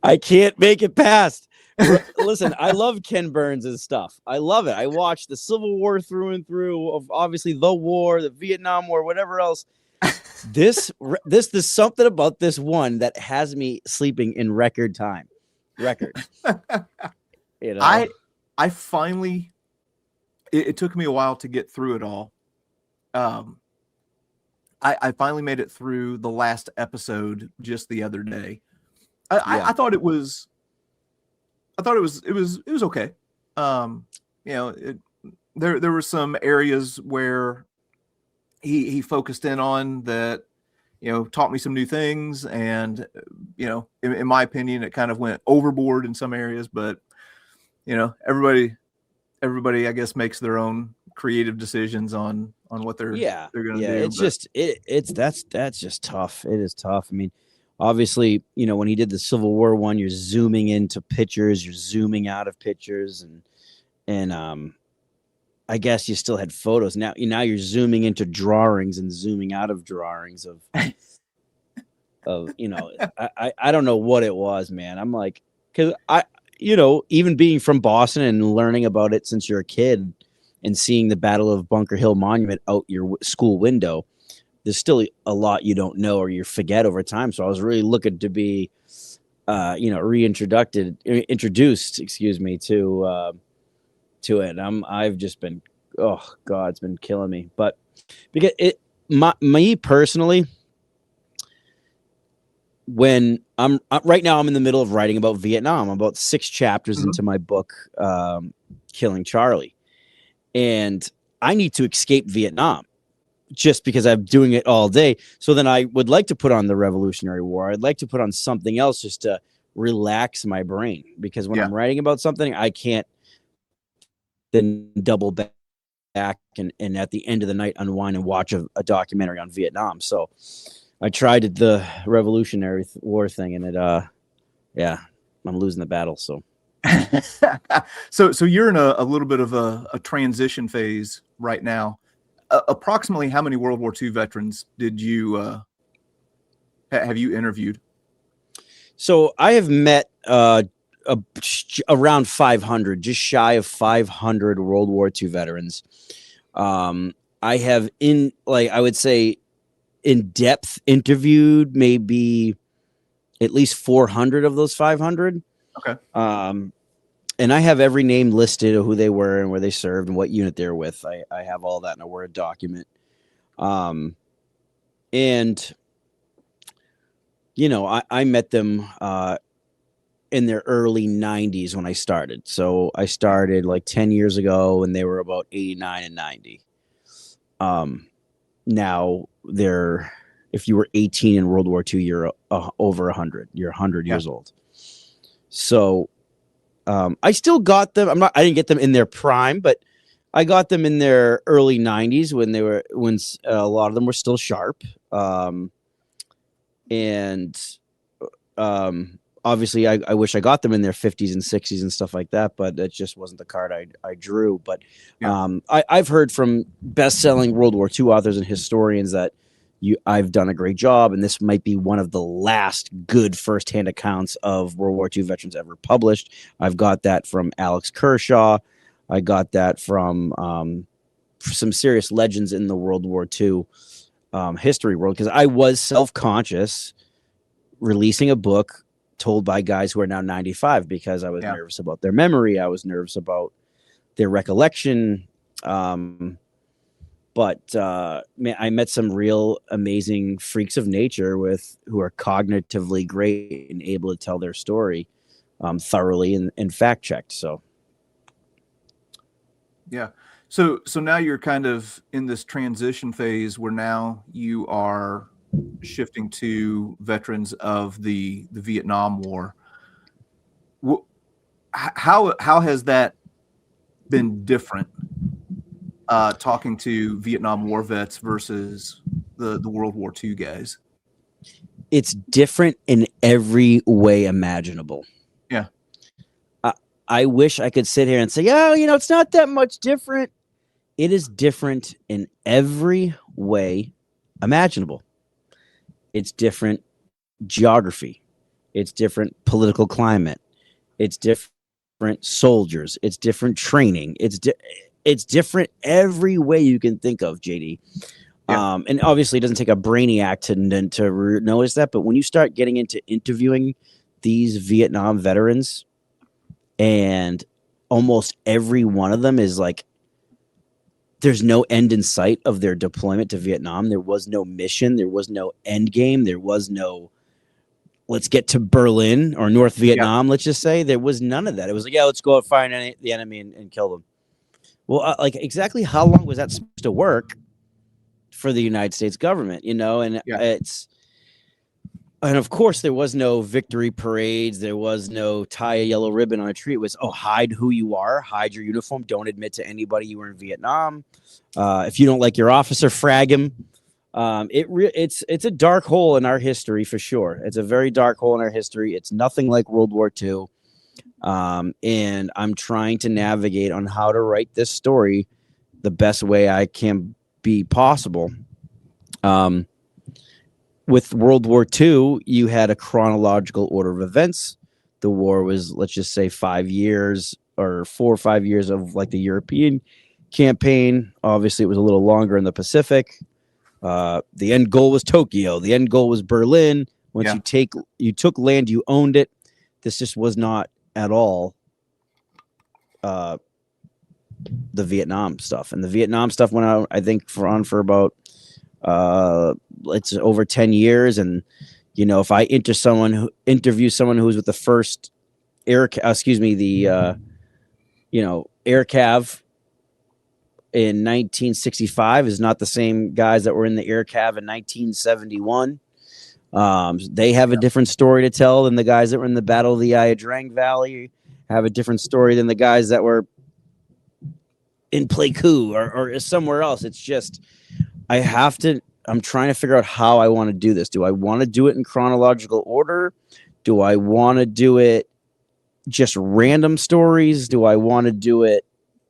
I can't make it past. Listen, I love Ken Burns' stuff. I love it. I watched the Civil War through and through, of obviously the war, the Vietnam War, whatever else. There's something about this one that has me sleeping in record time. I finally, it took me a while to get through it all. I finally made it through the last episode just the other day. I thought it was okay. There were some areas where he focused in on that, taught me some new things, and in my opinion, it kind of went overboard in some areas, but everybody I guess makes their own creative decisions on what they're going to do. It's just that's just tough. It is tough. I mean, obviously, when he did the Civil War one, you're zooming into pictures, you're zooming out of pictures, and I guess you still had photos. Now you're zooming into drawings and zooming out of drawings of I don't know what it was, man. I'm like, because even being from Boston and learning about it since you're a kid and seeing the Battle of Bunker Hill Monument out your school window, there's still a lot you don't know or you forget over time. So I was really looking to be, introduced, to it. I've just been, oh God, it's been killing me. But because me personally, when I'm right now, I'm in the middle of writing about Vietnam. I'm about 6 chapters into my book, Killing Charlie. And I need to escape Vietnam just because I'm doing it all day. So then I would like to put on the Revolutionary War. I'd like to put on something else just to relax my brain, because when I'm writing about something, I can't then double back and at the end of the night unwind and watch a documentary on Vietnam. So I tried the Revolutionary War thing, and it I'm losing the battle. So so you're in a little bit of a transition phase right now. Approximately how many World War II veterans did you have you interviewed? So I have met around 500, just shy of 500 World War II veterans. I have I would say in depth interviewed maybe at least 400 of those 500. Okay. And I have every name listed of who they were and where they served and what unit they're with. I have all that in a Word document. And I met them in their early 90s when I started. So I started like 10 years ago and they were about 89 and 90. Now if you were 18 in World War II, you're over 100. You're 100 years old. So I still got them. I didn't get them in their prime, but I got them in their early 90s when a lot of them were still sharp. Obviously I wish I got them in their 50s and 60s and stuff like that, but that just wasn't the card I drew. But I've heard from best-selling World War II authors and historians that I've done a great job, and this might be one of the last good firsthand accounts of World War II veterans ever published. I've got that from Alex Kershaw. I got that from some serious legends in the World War II history world, because I was self-conscious releasing a book told by guys who are now 95, because I was nervous about their memory. I was nervous about their recollection. But I met some real amazing freaks of nature who are cognitively great and able to tell their story thoroughly and fact checked. So, yeah. So now you're kind of in this transition phase where now you are shifting to veterans of the Vietnam War. How has that been different? Talking to Vietnam War vets versus the World War II guys? It's different in every way imaginable. Yeah. I wish I could sit here and say, it's not that much different. It is different in every way imaginable. It's different geography. It's different political climate. It's different soldiers. It's different training. It's different every way you can think of, JD. Yeah. And obviously it doesn't take a brainiac to notice that. But when you start getting into interviewing these Vietnam veterans, and almost every one of them is like, there's no end in sight of their deployment to Vietnam. There was no mission. There was no end game. There was no, let's get to Berlin or North Vietnam. Let's just say there was none of that. It was like, let's go out, find the enemy and kill them. Well, exactly how long was that supposed to work for the United States government? And it's And of course, there was no victory parades. There was no tie a yellow ribbon on a tree. It was, hide who you are, hide your uniform. Don't admit to anybody you were in Vietnam. If you don't like your officer, frag him. It's a dark hole in our history for sure. It's a very dark hole in our history. It's nothing like World War II. And I'm trying to navigate on how to write this story the best way I can be possible. With World War II, you had a chronological order of events. The war was, let's just say, 5 years or 4 or 5 years of like the European campaign. Obviously, it was a little longer in the Pacific. The end goal was Tokyo. The end goal was Berlin. Once you took land, you owned it. This just was not at all the Vietnam stuff. And the Vietnam stuff went out, I think, for about it's over 10 years. And, if I interview someone who was with the first air cav in 1965 is not the same guys that were in the air cav in 1971. They have a different story to tell than the guys that were in the Battle of the Ia Drang Valley, have a different story than the guys that were in Pleiku or somewhere else. It's just, I'm trying to figure out how I want to do this. Do I want to do it in chronological order? Do I want to do it just random stories? Do I want to do it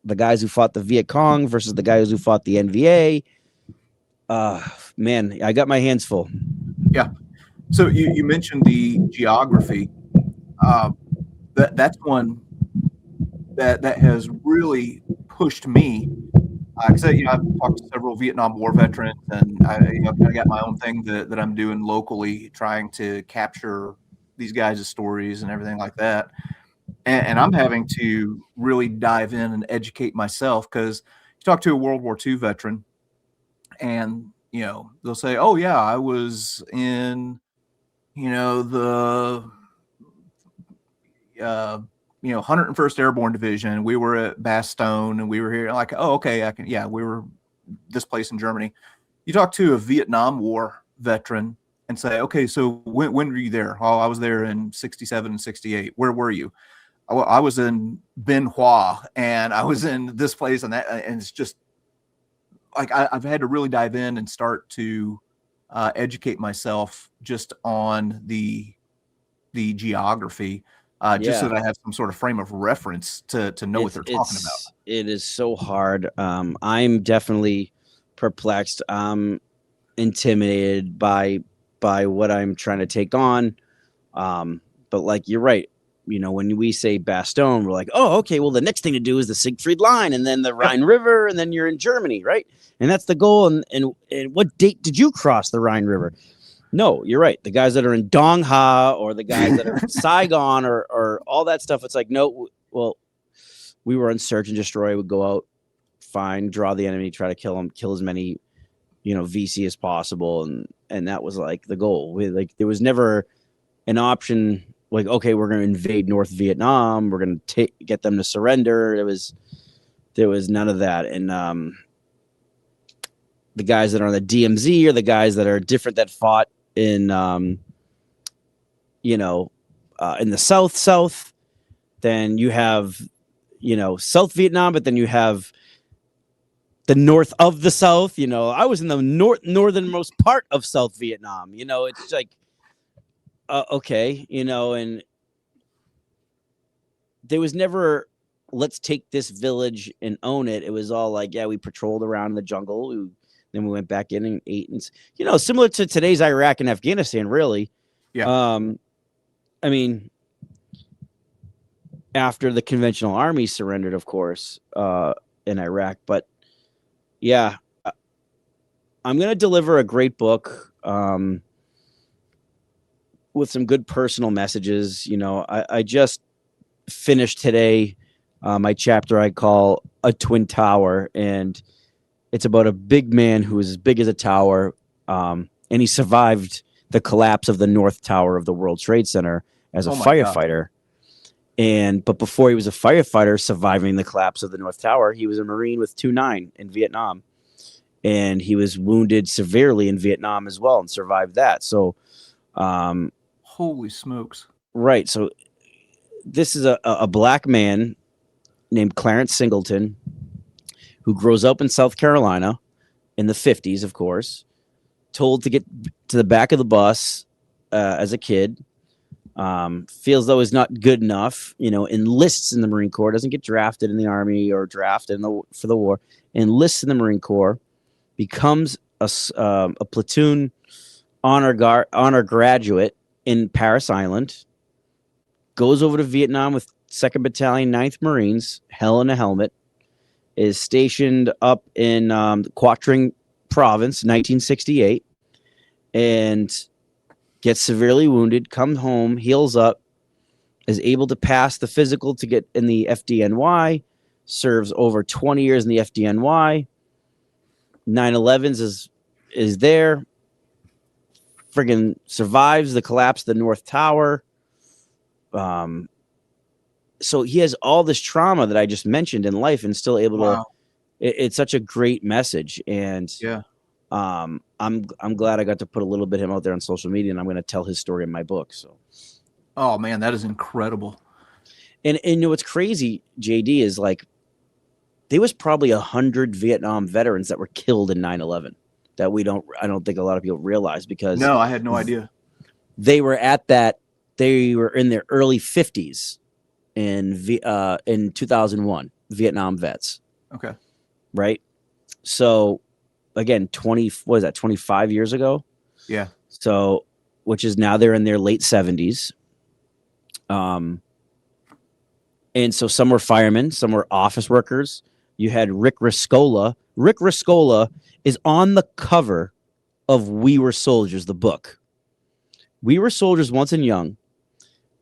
the guys who fought the Viet Cong versus the guys who fought the NVA? Man, I got my hands full. Yeah. So you mentioned the geography. That's one that has really pushed me. Because I've talked to several Vietnam War veterans, and I kind of got my own thing that I'm doing locally, trying to capture these guys' stories and everything like that. And I'm having to really dive in and educate myself, because you talk to a World War II veteran, and they'll say, "Oh yeah, I was in the 101st Airborne Division. We were at Bastogne, and we were here." Like, "Oh, okay, we were this place in Germany." You talk to a Vietnam War veteran and say, "Okay, so when were you there?" "Oh, I was there in 67 and 68. Where were you?" I was in Bien Hoa, and I was in this place and that. And it's just like, I've had to really dive in and start to educate myself just on the geography, just so that I have some sort of frame of reference to know what they're talking about. It is so hard. I'm definitely perplexed. I'm intimidated by what I'm trying to take on. But like, you're right. When we say Bastogne, we're like, oh, okay, well, the next thing to do is the Siegfried Line, and then the Rhine River, and then you're in Germany, right? And that's the goal. And what date did you cross the Rhine River? No, you're right. The guys that are in Dong Ha, or the guys that are in Saigon, or all that stuff, it's like, no, well, we were on search and destroy, would go out, find, draw the enemy, try to kill them, kill as many, VC as possible. And that was like the goal. There was never an option like, okay, we're going to invade North Vietnam, we're going to get them to surrender. There was none of that. And the guys that are on the DMZ, or the guys that are different, that fought in in the South, then you have South Vietnam, but then you have the north of the South. I was in the northernmost part of South Vietnam. It's like, okay, and there was never, let's take this village and own it. It was all like, yeah, we patrolled around in the jungle, then we went back in and ate, and similar to today's Iraq and Afghanistan, really. Yeah. I mean, after the conventional army surrendered, of course, in Iraq. But yeah, I'm going to deliver a great book with some good personal messages. I just finished today my chapter I call A Twin Tower, and it's about a big man who is as big as a tower, and he survived the collapse of the North Tower of the World Trade Center as a firefighter. But before he was a firefighter surviving the collapse of the North Tower, he was a Marine with 2-9 in Vietnam. And he was wounded severely in Vietnam as well and survived that. So Holy smokes. Right. So this is a black man named Clarence Singleton who grows up in South Carolina in the 50s, of course, told to get to the back of the bus as a kid, feels though he's not good enough, enlists in the Marine Corps, doesn't get drafted in the Army or drafted for the war, enlists in the Marine Corps, becomes a platoon honor graduate in Paris Island, goes over to Vietnam with 2nd Battalion, 9th Marines, hell in a helmet, is stationed up in Quang Tri Province, 1968, and gets severely wounded, comes home, heals up, is able to pass the physical to get in the FDNY, serves over 20 years in the FDNY, 9/11s is there, friggin' survives the collapse of the North Tower. So he has all this trauma that I just mentioned in life and still able to, it's such a great message. And Yeah. I'm glad I got to put a little bit of him out there on social media, and I'm going to tell his story in my book. So, oh man, that is incredible. And what's crazy, JD, is like there was probably 100 Vietnam veterans that were killed in 9/11 that I don't think a lot of people realize, because No, I had no idea. They were in their early 50s in 2001, Vietnam vets. Okay. Right. So again, 25 years ago? Yeah. So, which is now they're in their late 70s. And so some were firemen, some were office workers. You had Rick Riscola. Rick Riscola is on the cover of We Were Soldiers, the book. We Were Soldiers Once and Young.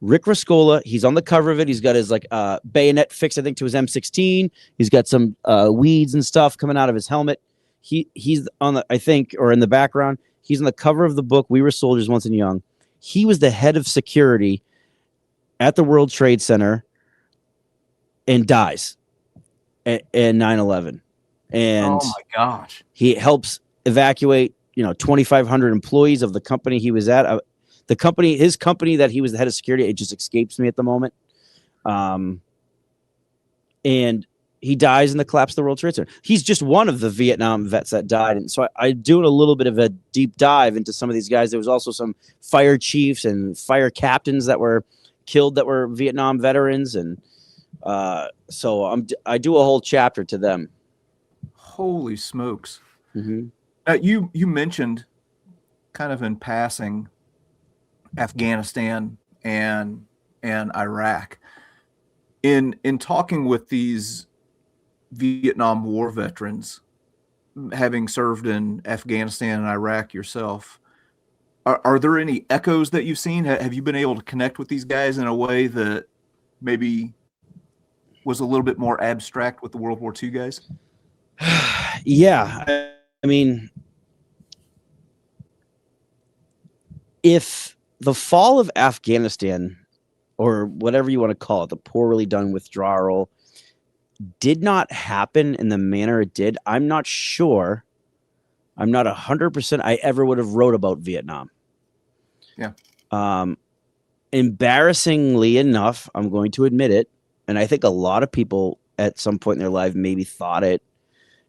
Rick Riscola, he's on the cover of it. He's got his bayonet fixed, I think, to his M16. He's got some weeds and stuff coming out of his helmet. He's on the, I think, or in the background, he's on the cover of the book, We Were Soldiers Once and Young. He was the head of security at the World Trade Center and dies in 9/11. And oh my gosh, he helps evacuate, 2,500 employees of the company he was at. His company that he was the head of security, it just escapes me at the moment. And he dies in the collapse of the World Trade Center. He's just one of the Vietnam vets that died. And so I doing a little bit of a deep dive into some of these guys. There was also some fire chiefs and fire captains that were killed that were Vietnam veterans. And so I do a whole chapter to them. Holy smokes. Mm-hmm. You mentioned kind of in passing Afghanistan and Iraq. In talking with these Vietnam War veterans, having served in Afghanistan and Iraq yourself, are there any echoes that you've seen? Have you been able to connect with these guys in a way that maybe was a little bit more abstract with the World War II guys? Yeah. I mean, if the fall of Afghanistan, or whatever you want to call it, the poorly done withdrawal, did not happen in the manner it did, I'm not sure. I'm not 100% I ever would have wrote about Vietnam. Yeah. Embarrassingly enough, I'm going to admit it, and I think a lot of people at some point in their life maybe thought it.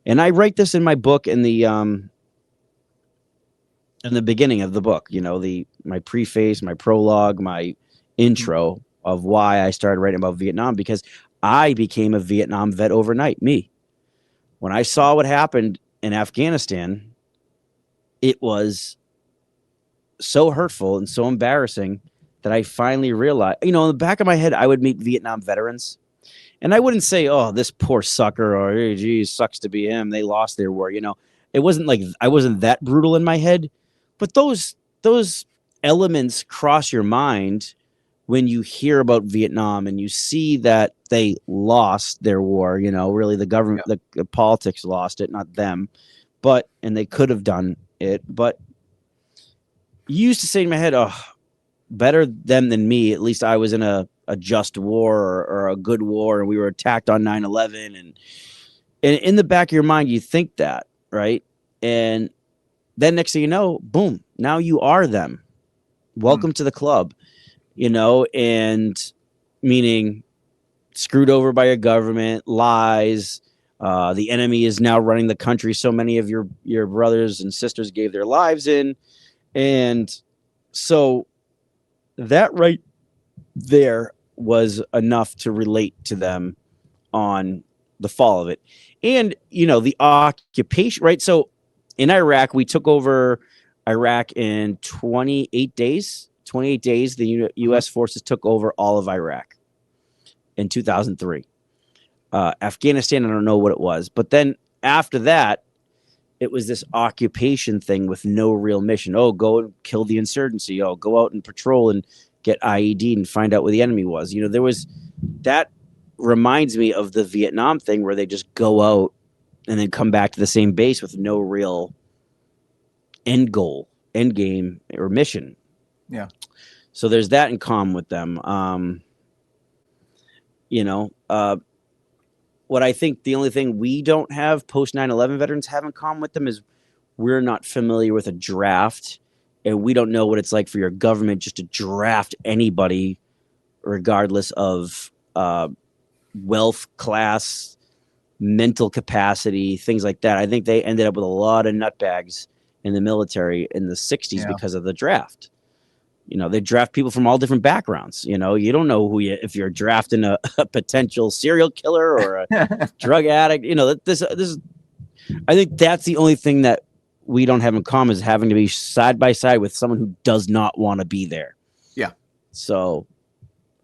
And I write this in my book in the beginning of the book, my preface, my prologue, my intro of why I started writing about Vietnam, because I became a Vietnam vet overnight. When I saw what happened in Afghanistan, it was so hurtful and so embarrassing that I finally realized, in the back of my head, I would meet Vietnam veterans and I wouldn't say, oh, this poor sucker, or hey, geez, sucks to be him. They lost their war. It wasn't like I wasn't that brutal in my head, but those elements cross your mind when you hear about Vietnam and you see that they lost their war. Really the government, the politics lost it, not them, and they could have done it. But you used to say in my head, oh, better them than me. At least I was in a just war or a good war, and we were attacked on 9/11. And in the back of your mind, you think that, right? And then next thing you know, boom, now you are them. welcome to the club, you know, and meaning screwed over by a government, lies. The enemy is now running the country. So many of your brothers and sisters gave their lives in. And so that right there was enough to relate to them on the fall of it. And, you know, the occupation, right? So in Iraq, we took over Iraq in 28 days. 28 days, the U.S. forces took over all of Iraq in 2003. Afghanistan, I don't know what it was. But then after that, it was this occupation thing with no real mission. Oh, go and kill the insurgency. Oh, go out and patrol and get IED and find out where the enemy was. You know, there was that reminds me of the Vietnam thing where they just go out and then come back to the same base with no real end goal, end game, or mission. Yeah. So there's that in common with them. You know, what I think the only thing we don't have post 9/11 veterans have in common with them is we're not familiar with a draft, and we don't know what it's like for your government just to draft anybody regardless of wealth, class, mental capacity, things like that. I think they ended up with a lot of nutbags in the military in the 60s because of the draft. You know, they draft people from all different backgrounds. You know, you don't know if you're drafting a potential serial killer or a drug addict. You know, this is. I think that's the only thing that we don't have in common is having to be side by side with someone who does not want to be there. Yeah. So,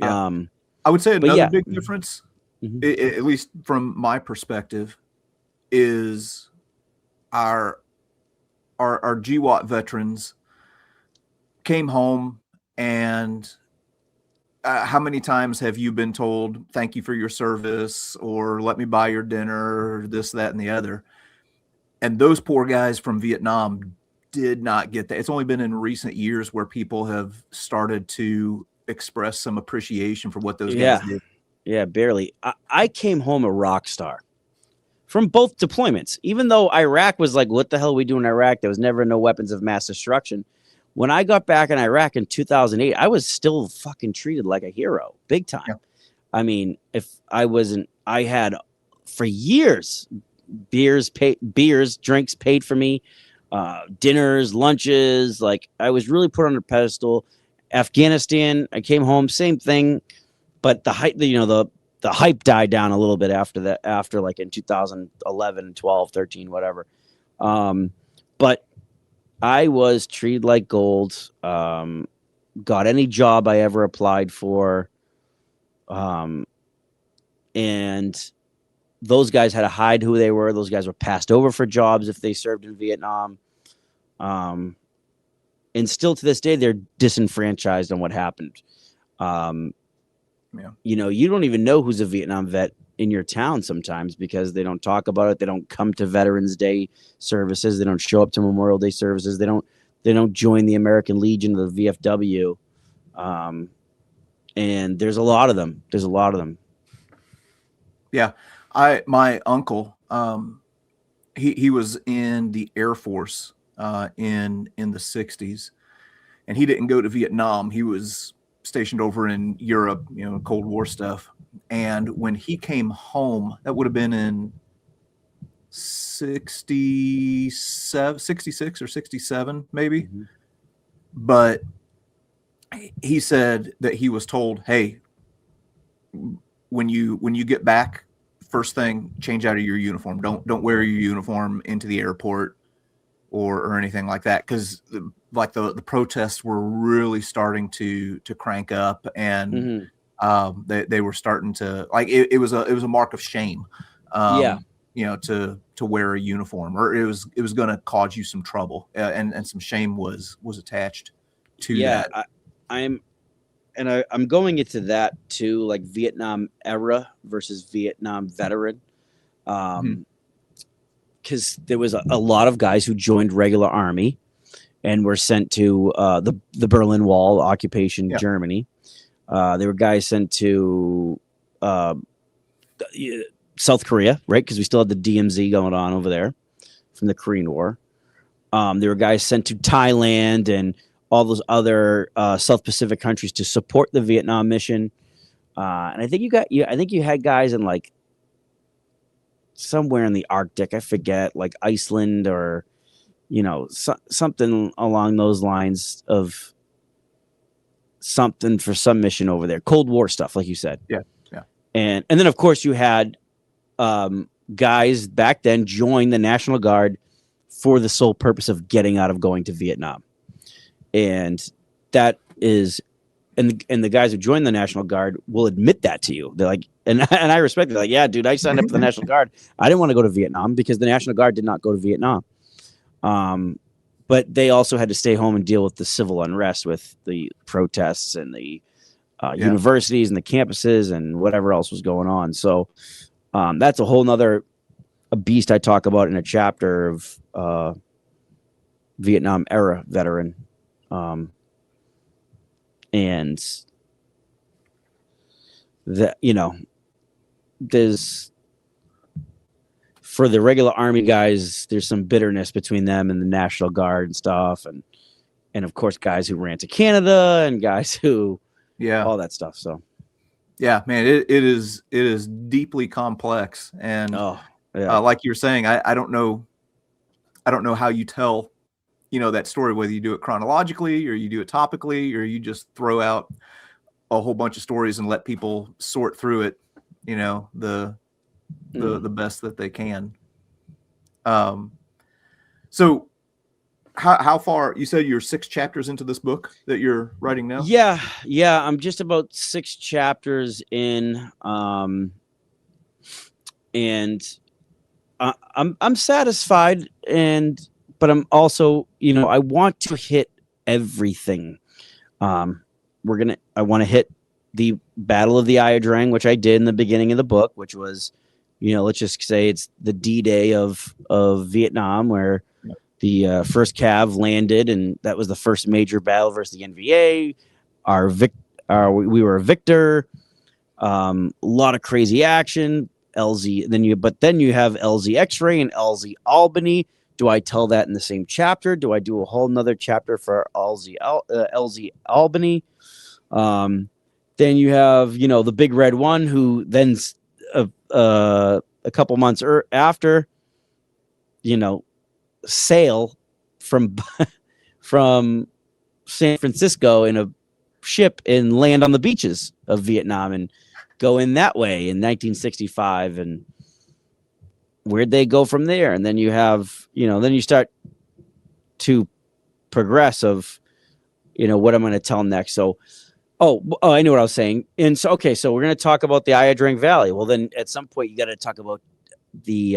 I would say another big difference, Mm-hmm. at least from my perspective, is our GWAT veterans came home, and how many times have you been told, thank you for your service, or let me buy your dinner, or this, that, and the other? And those poor guys from Vietnam did not get that. It's only been in recent years where people have started to express some appreciation for what those guys did. Yeah, barely. I came home a rock star from both deployments. Even though Iraq was like, what the hell are we doing in Iraq? There was never no weapons of mass destruction. When I got back in Iraq in 2008, I was still fucking treated like a hero, big time. Yeah. I mean, if I wasn't, I had for years, drinks paid for me, dinners, lunches. Like I was really put on a pedestal. Afghanistan, I came home, same thing, but the hype, you know, the hype died down a little bit after that, after like in 2011, 12, 13, whatever. But I was treated like gold, got any job I ever applied for. And those guys had to hide who they were. Those guys were passed over for jobs if they served in Vietnam. And still to this day, they're disenfranchised on what happened. You know, you don't even know who's a Vietnam vet in your town sometimes because they don't talk about it. They don't come to Veterans Day services. They don't show up to Memorial Day services. They don't join the American Legion of the VFW. And there's a lot of them. Yeah. My uncle, he was in the Air Force in the 60s, and he didn't go to Vietnam. He was stationed over in Europe, you know, Cold War stuff. And when he came home, that would have been in 66 or 67, maybe. Mm-hmm. But he said that he was told, hey, when you get back, first thing, change out of your uniform. Don't wear your uniform into the airport or anything like that, because the protests were really starting to crank up, and they were starting to, like, it was a mark of shame, you know, to wear a uniform, or it was going to cause you some trouble, and some shame was attached to that. I'm going into that too, like Vietnam era versus Vietnam veteran. Because there was a lot of guys who joined regular army and were sent to the Berlin Wall occupation, Germany. There were guys sent to South Korea, right? Because we still had the DMZ going on over there from the Korean War. There were guys sent to Thailand and all those other South Pacific countries to support the Vietnam mission. And I think you had guys in like somewhere in the Arctic, I forget, like Iceland or something along those lines of something for some mission over there, Cold War stuff, like you said. Yeah. And then of course you had guys back then join the National Guard for the sole purpose of getting out of going to Vietnam. And that is, and the guys who join the National Guard will admit that to you. They're like, and I respect it. Like, yeah, dude, I signed up for the National Guard. I didn't want to go to Vietnam because the National Guard did not go to Vietnam. But they also had to stay home and deal with the civil unrest with the protests and the universities and the campuses and whatever else was going on. So that's a whole nother beast I talk about in a chapter of Vietnam era veteran. And that, there's, for the regular Army guys, there's some bitterness between them and the National Guard and stuff. And of course, guys who ran to Canada and guys who, all that stuff. So, yeah, man, it is deeply complex. And like you're saying, I don't know how you tell, that story, whether you do it chronologically or you do it topically, or you just throw out a whole bunch of stories and let people sort through it, the best that they can. So how far, you said you're 6 chapters into this book that you're writing now? Yeah. I'm just about 6 chapters in. And I'm satisfied, but I'm also, I want to hit everything. I want to hit the Battle of the Ia Drang, which I did in the beginning of the book, which was, let's just say it's the D-Day of Vietnam, where the first Cav landed, and that was the first major battle versus the NVA. We were a victor. A lot of crazy action. LZ. Then you have LZ X-Ray and LZ Albany. Do I tell that in the same chapter? Do I do a whole nother chapter for LZ Albany? Then you have, the Big Red One, who then a couple months after, sail from San Francisco in a ship and land on the beaches of Vietnam and go in that way in 1965. And where'd they go from there? And then you have, then you start to progress of, what I'm going to tell next. So, I knew what I was saying. And so, okay, so we're going to talk about the Ia Drang Valley. Well, then at some point you got to talk about the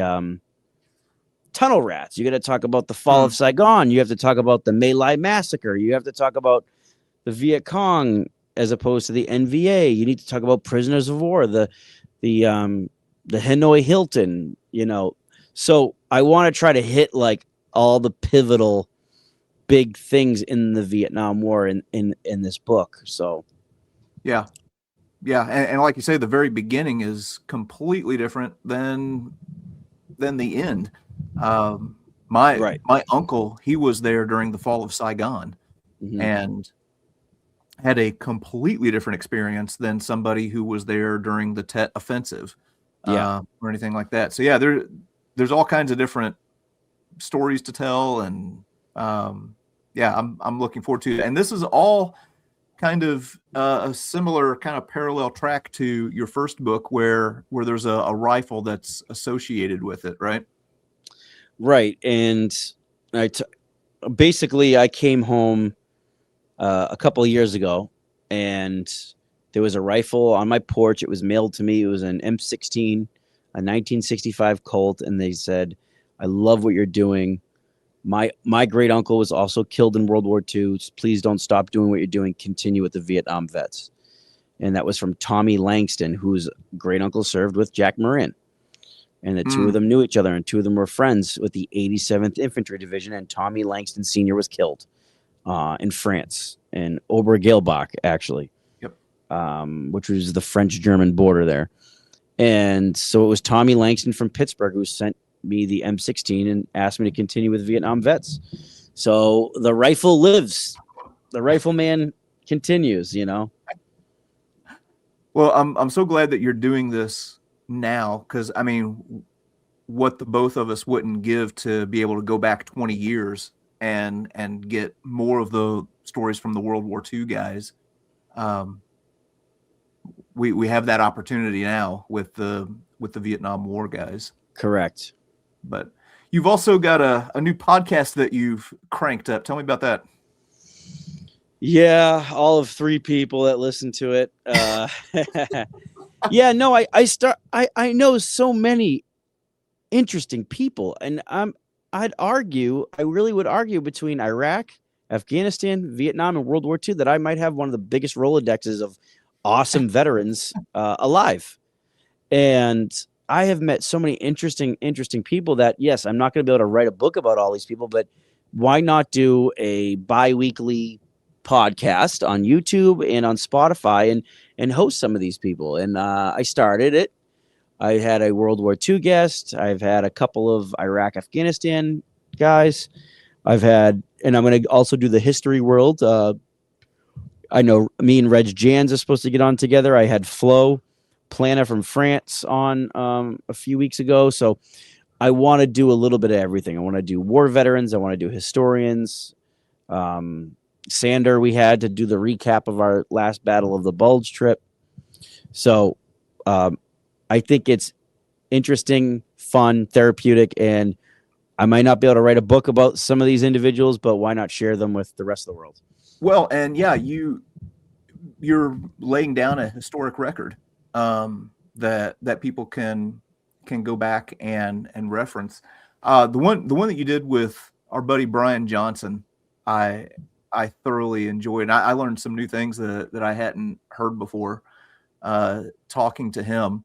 tunnel rats. You got to talk about the fall of Saigon. You have to talk about the My Lai massacre. You have to talk about the Viet Cong as opposed to the NVA. You need to talk about prisoners of war, the Hanoi Hilton, So I want to try to hit like all the pivotal big things in the Vietnam War in this book. So yeah. And like you say, the very beginning is completely different than the end. My uncle, he was there during the fall of Saigon, and had a completely different experience than somebody who was there during the Tet Offensive, or anything like that. So yeah, there's all kinds of different stories to tell, and I'm looking forward to it. And this is all kind of a similar kind of parallel track to your first book, where there's a rifle that's associated with it, right? Right. And basically I came home a couple of years ago, and there was a rifle on my porch. It was mailed to me. It was an M16, a 1965 Colt. And they said, "I love what you're doing. My great uncle was also killed in World War II. Please don't stop doing what you're doing. Continue with the Vietnam vets." And that was from Tommy Langston, whose great uncle served with Jack Morin. And the two of them knew each other, and two of them were friends with the 87th Infantry Division. And Tommy Langston Sr. was killed in France, in Obergeilbach, actually, which was the French-German border there. And so it was Tommy Langston from Pittsburgh who sent me the M16 and asked me to continue with Vietnam vets. So the rifle lives. the rifleman continues, you know. Well, I'm so glad that you're doing this now, because I mean, what the both of us wouldn't give to be able to go back 20 years and get more of the stories from the World War II guys. Um, we have that opportunity now with the Vietnam War guys. Correct. But you've also got a new podcast that you've cranked up. Tell me about that. Yeah, all of 3 people that listen to it. Yeah, no, I know so many interesting people, and I really would argue between Iraq, Afghanistan, Vietnam, and World War II that I might have one of the biggest Rolodexes of awesome veterans alive. And I have met so many interesting people that, yes, I'm not going to be able to write a book about all these people, but why not do a bi-weekly podcast on YouTube and on Spotify and host some of these people? And I started it. I had a World War II guest. I've had a couple of Iraq, Afghanistan guys. And I'm going to also do the history world. I know me and Reg Jans are supposed to get on together. I had Flo Plana from France on a few weeks ago. So I want to do a little bit of everything. I want to do war veterans. I want to do historians. Sander, we had to do the recap of our last Battle of the Bulge trip. So I think it's interesting, fun, therapeutic, and I might not be able to write a book about some of these individuals, but why not share them with the rest of the world? Well, and yeah, you're laying down a historic record that people can go back and reference. The one that you did with our buddy Brian Johnson, I thoroughly enjoyed. I learned some new things that I hadn't heard before talking to him,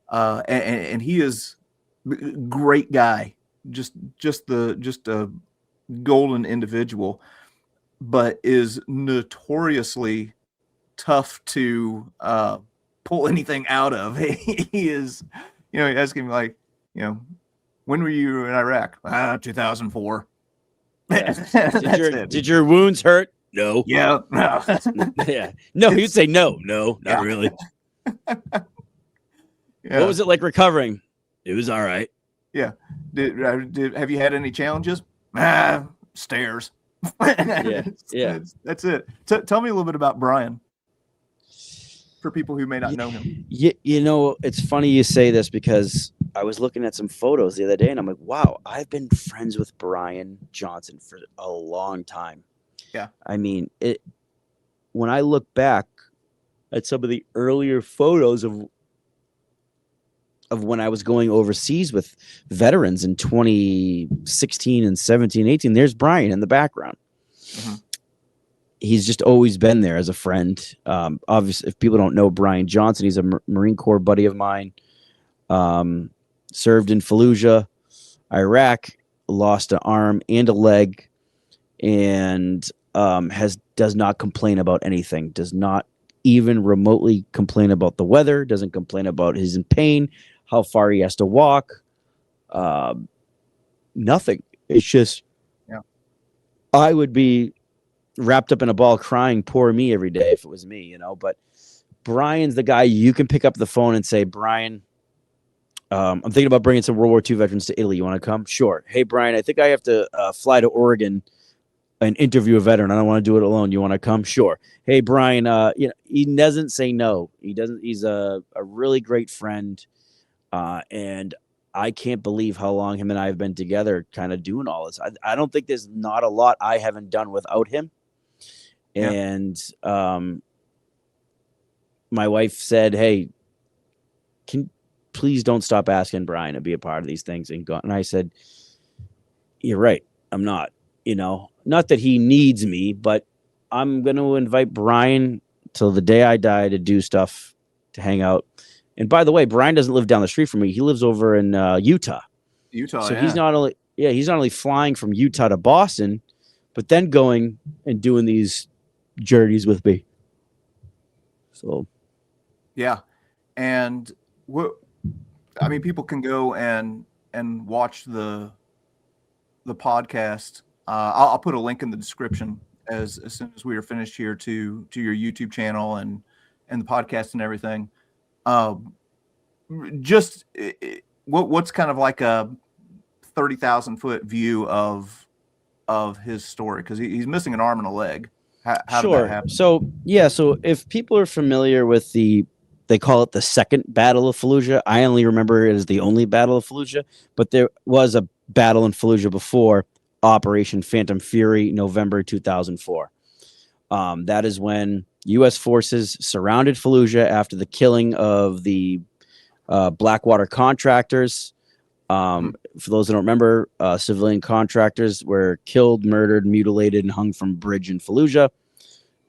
and he is a great guy, just a golden individual, but is notoriously tough to pull anything out of. He is, you asking me like, when were you in Iraq? 2004. Did your wounds hurt? No. Yeah. No. Yeah. No, you'd say no. No, not really. Yeah. What was it like recovering? It was all right. Yeah. Have you had any challenges? Stairs. Yeah. That's it. Tell me a little bit about Brian for people who may not know him. You know, it's funny you say this because I was looking at some photos the other day and I'm like, wow, I've been friends with Brian Johnson for a long time. Yeah. I mean, when I look back at some of the earlier photos of when I was going overseas with veterans in 2016 and 17, 18, there's Brian in the background. Mm-hmm. He's just always been there as a friend. Obviously, if people don't know Brian Johnson, he's a Marine Corps buddy of mine. Served in Fallujah, Iraq, lost an arm and a leg, and does not complain about anything. Does not even remotely complain about the weather. Doesn't complain about his in pain, how far he has to walk. Nothing. It's just, I would be wrapped up in a ball crying, poor me, every day if it was me, but Brian's the guy you can pick up the phone and say, Brian, I'm thinking about bringing some World War II veterans to Italy. You want to come? Sure. Hey, Brian, I think I have to fly to Oregon and interview a veteran. I don't want to do it alone. You want to come? Sure. Hey, Brian, he doesn't say no. He doesn't. He's a really great friend. And I can't believe how long him and I have been together kind of doing all this. I don't think there's not a lot I haven't done without him. Yeah. And my wife said, hey, please don't stop asking Brian to be a part of these things. And I said, you're right. I'm not, not that he needs me, but I'm going to invite Brian till the day I die to do stuff, to hang out. And by the way, Brian doesn't live down the street from me. He lives over in Utah. So he's not only flying from Utah to Boston, but then going and doing these journeys with me. So, yeah. And people can go and watch the podcast. I'll put a link in the description as soon as we are finished here to your YouTube channel and the podcast and everything. Um, just what's kind of like a 30,000 foot view of his story, because he's missing an arm and a leg. How did that Sure. happen? So yeah, so if people are familiar with they call it the Second Battle of Fallujah. I only remember it as the only Battle of Fallujah, but there was a battle in Fallujah before Operation Phantom Fury, November 2004. That is when U.S. forces surrounded Fallujah after the killing of the Blackwater contractors. For those who don't remember, civilian contractors were killed, murdered, mutilated, and hung from bridge in Fallujah.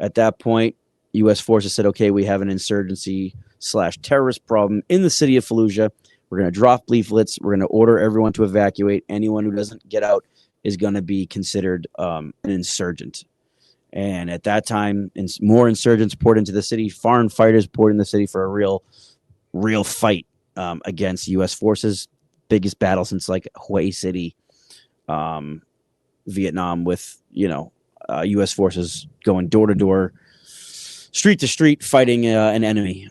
At that point, U.S. forces said, okay, we have an insurgency/terrorist problem in the city of Fallujah. We're going to drop leaflets. We're going to order everyone to evacuate. Anyone who doesn't get out is going to be considered an insurgent. And at that time, more insurgents poured into the city. Foreign fighters poured in the city for a real fight against U.S. forces. Biggest battle since like Hue City, Vietnam, with U.S. forces going door to door, street to street, fighting an enemy.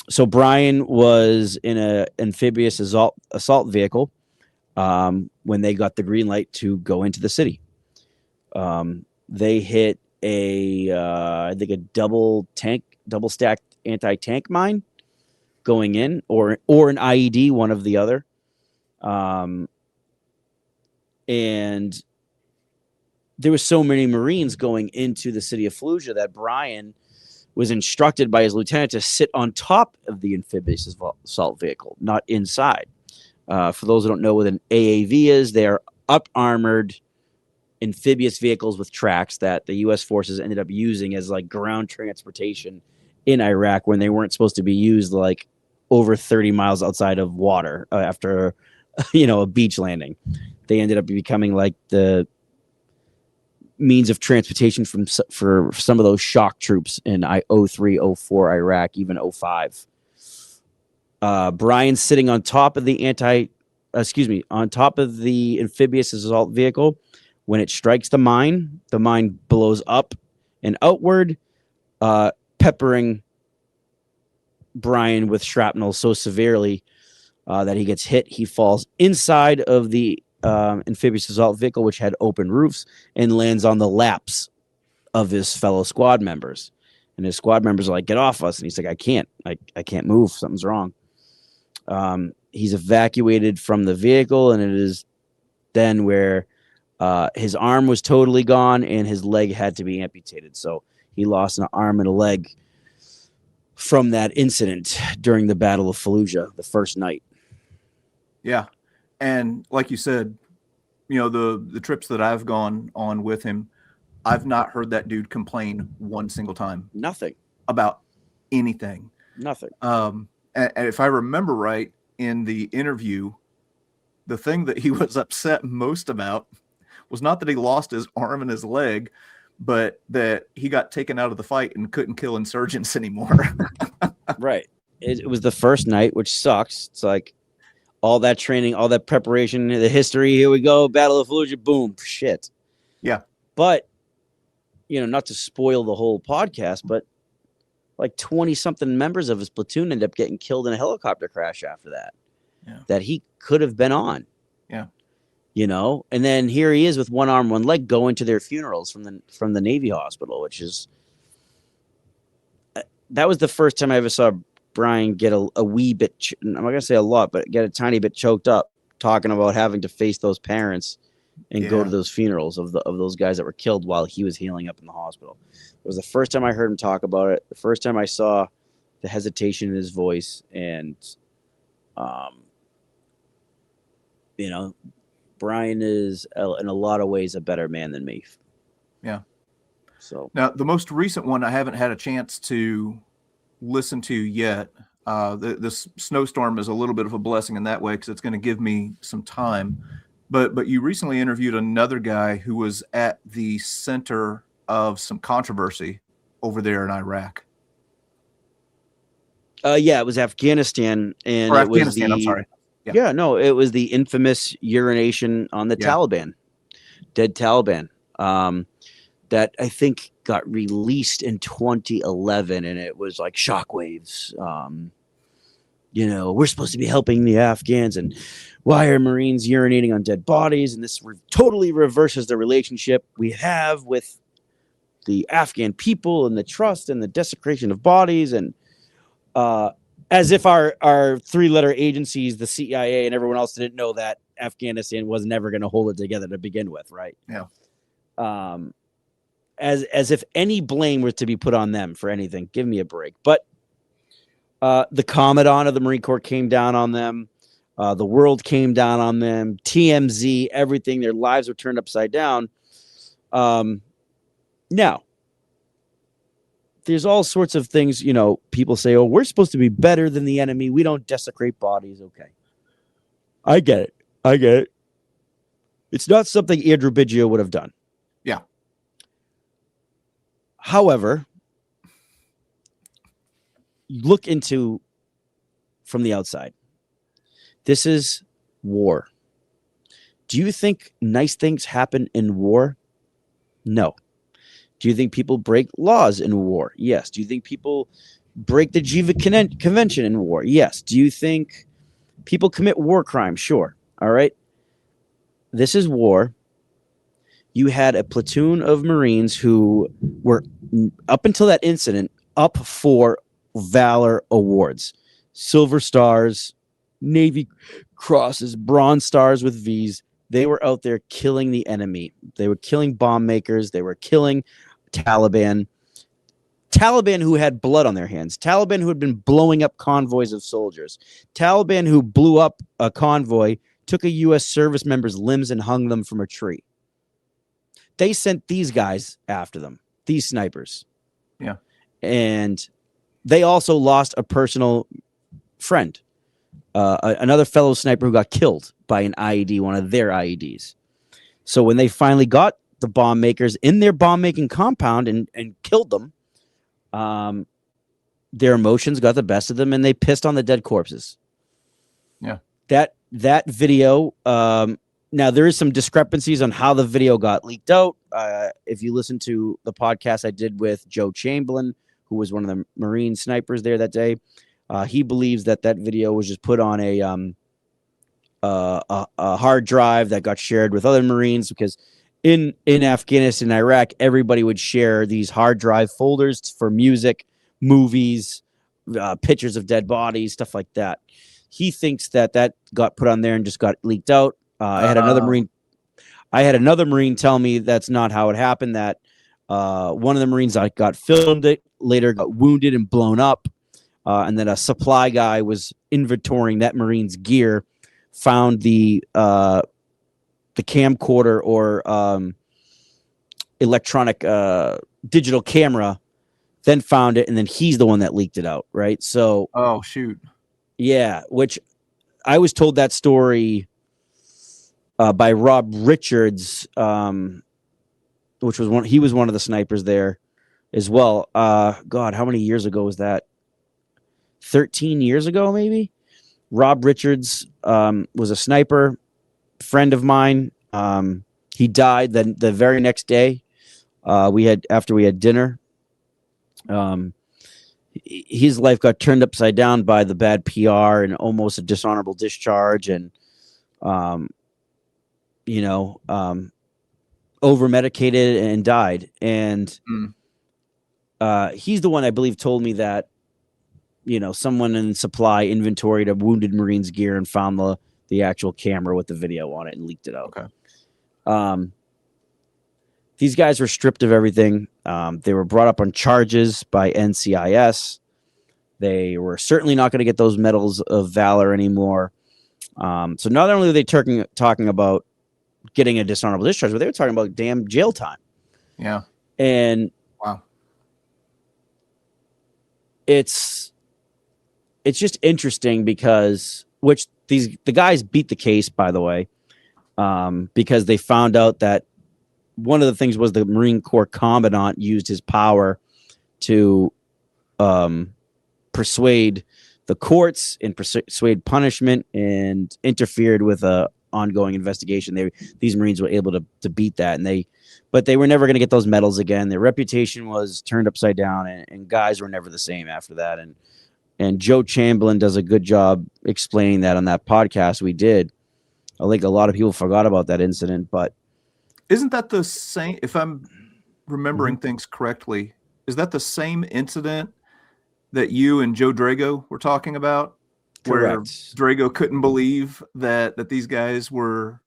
So Brian was in an amphibious assault vehicle when they got the green light to go into the city. They hit I think a double stacked anti-tank mine going in, or an IED, one of the other. And there were so many Marines going into the city of Fallujah that Brian was instructed by his lieutenant to sit on top of the amphibious assault vehicle, not inside. For those who don't know what an AAV is, they are up-armored amphibious vehicles with tracks that the U.S. forces ended up using as like ground transportation in Iraq when they weren't supposed to be used like over 30 miles outside of water after a beach landing. They ended up becoming like the means of transportation for some of those shock troops in 03, 04 Iraq, even 05. Brian sitting on top of the amphibious assault vehicle. When it strikes the mine blows up and outward, peppering Brian with shrapnel so severely that he gets hit. He falls inside of the amphibious assault vehicle, which had open roofs, and lands on the laps of his fellow squad members. And his squad members are like, "Get off us!" And he's like, "I can't move. Something's wrong." He's evacuated from the vehicle, and it is then where his arm was totally gone and his leg had to be amputated. So he lost an arm and a leg from that incident during the Battle of Fallujah, the first night. Yeah. And like you said, the trips that I've gone on with him, I've not heard that dude complain one single time. Nothing. About anything. Nothing. And if I remember right, in the interview, the thing that he was upset most about was not that he lost his arm and his leg, but that he got taken out of the fight and couldn't kill insurgents anymore. Right. It was the first night, which sucks. It's like all that training, all that preparation, the history. Here we go. Battle of Fallujah. Boom. Shit. Yeah. But, not to spoil the whole podcast, but like 20 something members of his platoon ended up getting killed in a helicopter crash after that. Yeah. That he could have been on. Yeah. And then here he is with one arm, one leg, going to their funerals from the Navy hospital, which is, that was the first time I ever saw Brian get a wee bit, I'm not going to say a lot, but get a tiny bit choked up talking about having to face those parents and go to those funerals of those guys that were killed while he was healing up in the hospital. It was the first time I heard him talk about it. The first time I saw the hesitation in his voice, and, Brian is in a lot of ways a better man than me. Yeah. So now the most recent one I haven't had a chance to listen to yet. This snowstorm is a little bit of a blessing in that way, because it's going to give me some time. But you recently interviewed another guy who was at the center of some controversy over there in Iraq. Yeah, it was Afghanistan, and it was the, I'm sorry. Yeah, no, it was the infamous urination on the Taliban, dead Taliban. That that I think got released in 2011, and it was like shockwaves. We're supposed to be helping the Afghans, and why are Marines urinating on dead bodies? And this totally reverses the relationship we have with the Afghan people and the trust and the desecration of bodies. And as if our three-letter agencies, the CIA and everyone else, didn't know that Afghanistan was never going to hold it together to begin with, right? Yeah. As if any blame were to be put on them for anything. Give me a break. But the Commandant of the Marine Corps came down on them. The world came down on them. TMZ, everything. Their lives were turned upside down. Now, there's all sorts of things, people say, oh, we're supposed to be better than the enemy. We don't desecrate bodies. Okay. I get it. It's not something Andrew Bigio would have done. Yeah. However, you look into from the outside. This is war. Do you think nice things happen in war? No. Do you think people break laws in war? Yes. Do you think people break the Geneva Convention in war? Yes. Do you think people commit war crimes? Sure. All right. This is war. You had a platoon of Marines who were, up until that incident, up for Valor Awards. Silver Stars, Navy Crosses, Bronze Stars with V's. They were out there killing the enemy. They were killing bomb makers. They were killing Taliban who had blood on their hands. Taliban who had been blowing up convoys of soldiers. Taliban who blew up a convoy, took a U.S. service member's limbs and hung them from a tree. They sent these guys after them, these snipers. Yeah. And they also lost a personal friend, another fellow sniper who got killed by an IED, one of their IEDs. So when they finally got the bomb makers in their bomb making compound and killed them, their emotions got the best of them and they pissed on the dead corpses. Yeah. That video, now there is some discrepancies on how the video got leaked out. If you listen to the podcast I did with Joe Chamberlain, who was one of the Marine snipers there that day, he believes that video was just put on a hard drive that got shared with other Marines, because in Afghanistan and Iraq, everybody would share these hard drive folders for music, movies, pictures of dead bodies, stuff like that. He thinks that got put on there and just got leaked out. I had another Marine tell me that's not how it happened, that one of the Marines that got filmed it later got wounded and blown up, and then a supply guy was inventorying that Marine's gear, found the camcorder or electronic digital camera, then found it, and then he's the one that leaked it out, right? So, oh shoot, yeah, which I was told that story by Rob Richards, which was he was one of the snipers there as well. God, how many years ago was that? 13 years ago, maybe. Rob Richards was a sniper, friend of mine. He died the very next day. After we had dinner. His life got turned upside down by the bad PR and almost a dishonorable discharge, and over medicated and died. And he's the one, I believe, told me that someone in supply inventoried a wounded Marine's gear and found the actual camera with the video on it and leaked it out. Okay. These guys were stripped of everything. They were brought up on charges by NCIS. They were certainly not going to get those medals of valor anymore. So not only were they talking about getting a dishonorable discharge, but they were talking about damn jail time. Yeah. And wow. It's just interesting because the guys beat the case, by the way, because they found out that one of the things was the Marine Corps Commandant used his power to persuade the courts and persuade punishment, and interfered with a ongoing investigation, these Marines were able to beat that, but they were never going to get those medals again. Their reputation was turned upside down, and guys were never the same after that. And Joe Chamberlain does a good job explaining that on that podcast we did. I think a lot of people forgot about that incident, but isn't that the same? If I'm remembering things correctly, is that the same incident that you and Joe Drago were talking about? Where correct. Drago couldn't believe that these guys were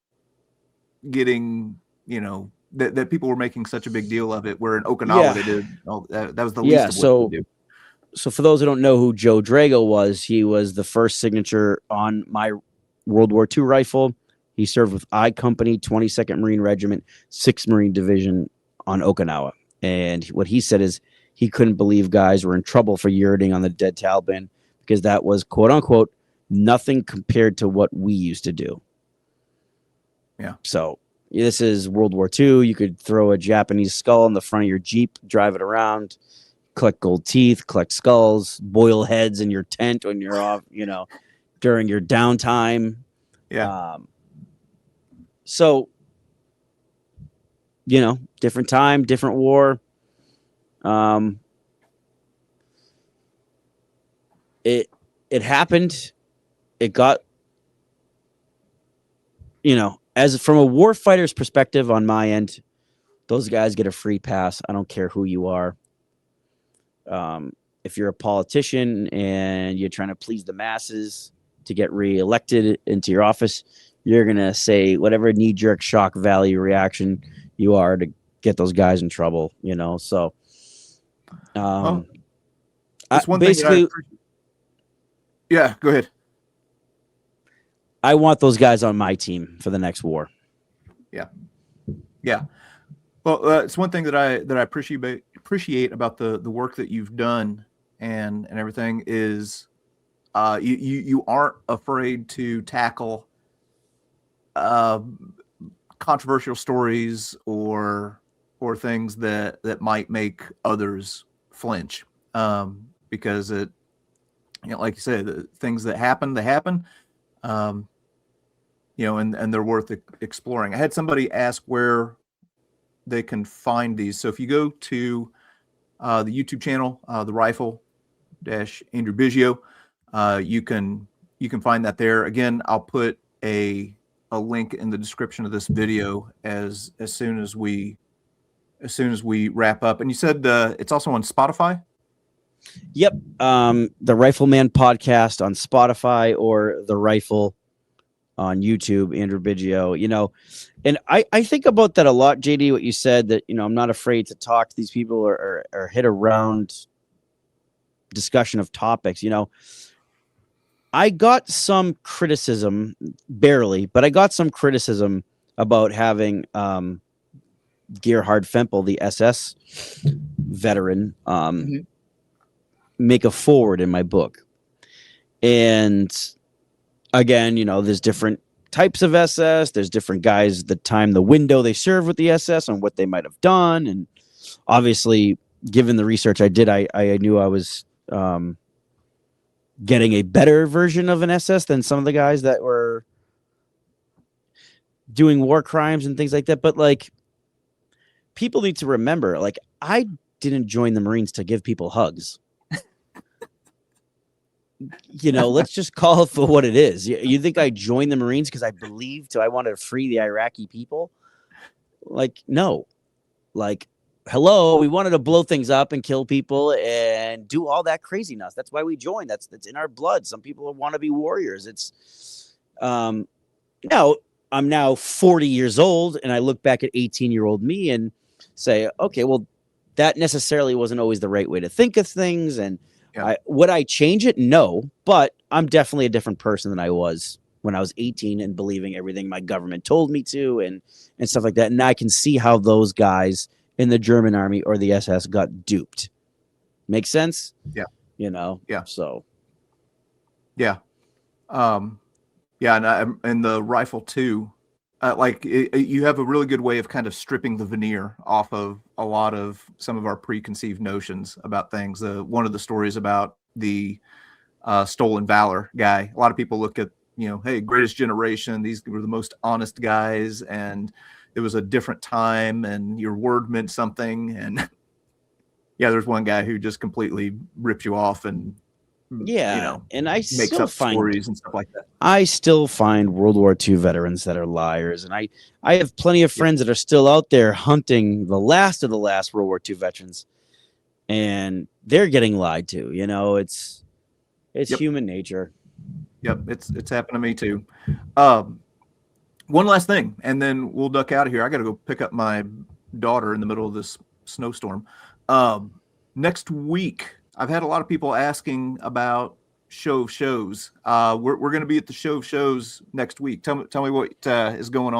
getting, that people were making such a big deal of it. Where in Okinawa they did, that was the least of what they do. So for those who don't know who Joe Drago was, he was the first signature on my World War II rifle. He served with I Company, 22nd Marine Regiment, 6th Marine Division on Okinawa. And what he said is he couldn't believe guys were in trouble for urinating on the dead Taliban because that was, quote unquote, nothing compared to what we used to do. Yeah. So this is World War II. You could throw a Japanese skull in the front of your Jeep, drive it around, collect gold teeth, collect skulls, boil heads in your tent when you're off, during your downtime. Yeah. So, different time, different war. It happened. It got, as from a war fighter's perspective on my end, those guys get a free pass. I don't care who you are. If you're a politician and you're trying to please the masses to get reelected into your office, you're going to say whatever knee-jerk shock value reaction you are to get those guys in trouble, So, it's one basically, thing yeah, go ahead. I want those guys on my team for the next war. Yeah. Well, it's one thing that I appreciate about the work that you've done and everything is you aren't afraid to tackle controversial stories or things that might make others flinch, because it, like you said, the things that happen, they happen, and they're worth exploring. I had somebody ask where they can find these. So if you go to the YouTube channel, the Rifle Andrew Bigio, you can find that there. Again, I'll put a link in the description of this video as soon as we wrap up. And you said it's also on Spotify? Yep. The Rifleman podcast on Spotify or The Rifle on YouTube, Andrew Bigio, and I think about that a lot, JD, what you said that, I'm not afraid to talk to these people or hit a round discussion of topics. I got some criticism, barely, but I got some criticism about having Gerhard Fempel, the SS veteran, make a forward in my book. And again, there's different types of SS. There's different guys, the window they served with the SS and what they might have done. And obviously, given the research I did, I knew I was getting a better version of an SS than some of the guys that were doing war crimes and things like that. But people need to remember, I didn't join the Marines to give people hugs. Let's just call it for what it is. You think I joined the Marines because I I wanted to free the Iraqi people? No. Hello, we wanted to blow things up and kill people and do all that craziness. That's why we joined. That's in our blood. Some people want to be warriors. It's now I'm now 40 years old and I look back at 18-year-old me and say, okay, well, that necessarily wasn't always the right way to think of things. And would I change it? No, but I'm definitely a different person than I was when I was 18 and believing everything my government told me to and stuff like that. And I can see how those guys in the German army or the SS got duped. Make sense? Yeah. Yeah. So. Yeah. And the Rifle too, you have a really good way of kind of stripping the veneer off of a lot of some of our preconceived notions about things. One of the stories about the stolen valor guy, a lot of people look at hey, greatest generation. These were the most honest guys, and it was a different time, and your word meant something. And yeah, there's one guy who just completely rips you off and and I makes still up stories and stuff like that. I still find World War II veterans that are liars, and I have plenty of friends that are still out there hunting the last of the last World War II veterans, and they're getting lied to. It's human nature. Yep, it's happened to me too. One last thing, and then we'll duck out of here. I got to go pick up my daughter in the middle of this snowstorm. Next week, I've had a lot of people asking about show of shows. We're going to be at the show of shows next week. Tell me what is going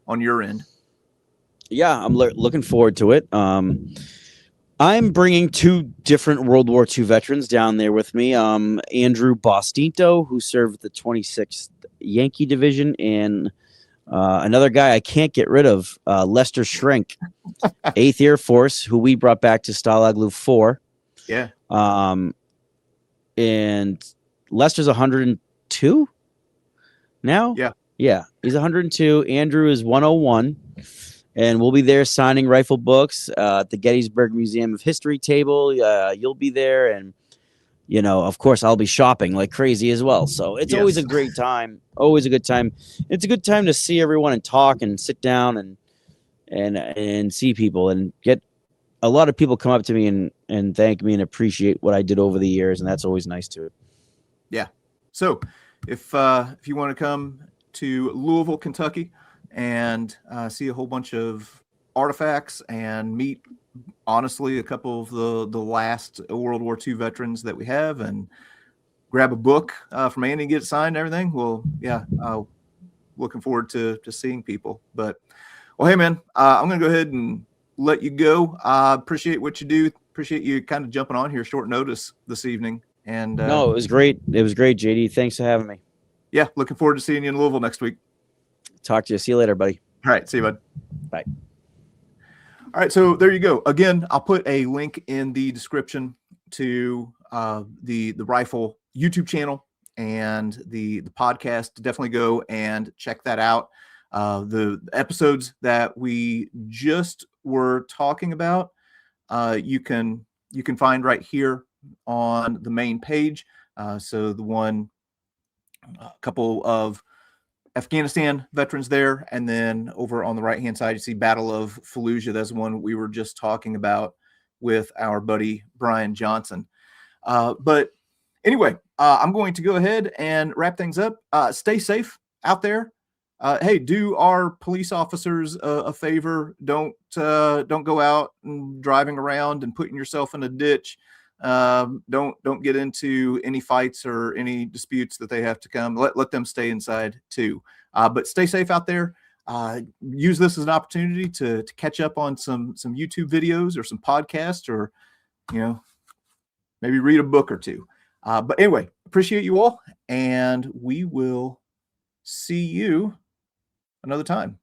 on your end. Yeah, I'm looking forward to it. I'm bringing two different World War II veterans down there with me. Andrew Bostinto, who served the 26th Yankee Division, and another guy I can't get rid of, Lester Shrink, 8th Air Force, who we brought back to Stalag Luft 4. Yeah. And Lester's 102 now? Yeah, he's 102. Andrew is 101. And we'll be there signing rifle books at the Gettysburg Museum of History table. You'll be there. And, of course, I'll be shopping like crazy as well. So it's always a great time. Always a good time. It's a good time to see everyone and talk and sit down and see people and get a lot of people come up to me and thank me and appreciate what I did over the years. And that's always nice too. Yeah. So if you want to come to Louisville, Kentucky, and see a whole bunch of artifacts and meet, honestly, a couple of the last World War II veterans that we have, and grab a book from Andy and get it signed and everything. Well, yeah, looking forward to seeing people. But, well, hey, man, I'm going to go ahead and let you go. Appreciate what you do. Appreciate you kind of jumping on here short notice this evening. And no, it was great. It was great, JD. Thanks for having me. Yeah, looking forward to seeing you in Louisville next week. Talk to you. See you later, buddy. All right. See you, bud. Bye. All right. So there you go. Again, I'll put a link in the description to the rifle YouTube channel and the podcast. Definitely go and check that out. The episodes that we just were talking about, you can find right here on the main page. So the one, a couple of Afghanistan veterans there, and then over on the right hand side you see Battle of Fallujah. That's the one we were just talking about with our buddy Brian Johnson. But anyway, I'm going to go ahead and wrap things up. Stay safe out there. Hey, do our police officers a favor. Don't go out and driving around and putting yourself in a ditch. Don't get into any fights or any disputes that they have to come. Let them stay inside too. But stay safe out there. Use this as an opportunity to catch up on some YouTube videos or some podcasts, or maybe read a book or two. But anyway, appreciate you all, and we will see you another time.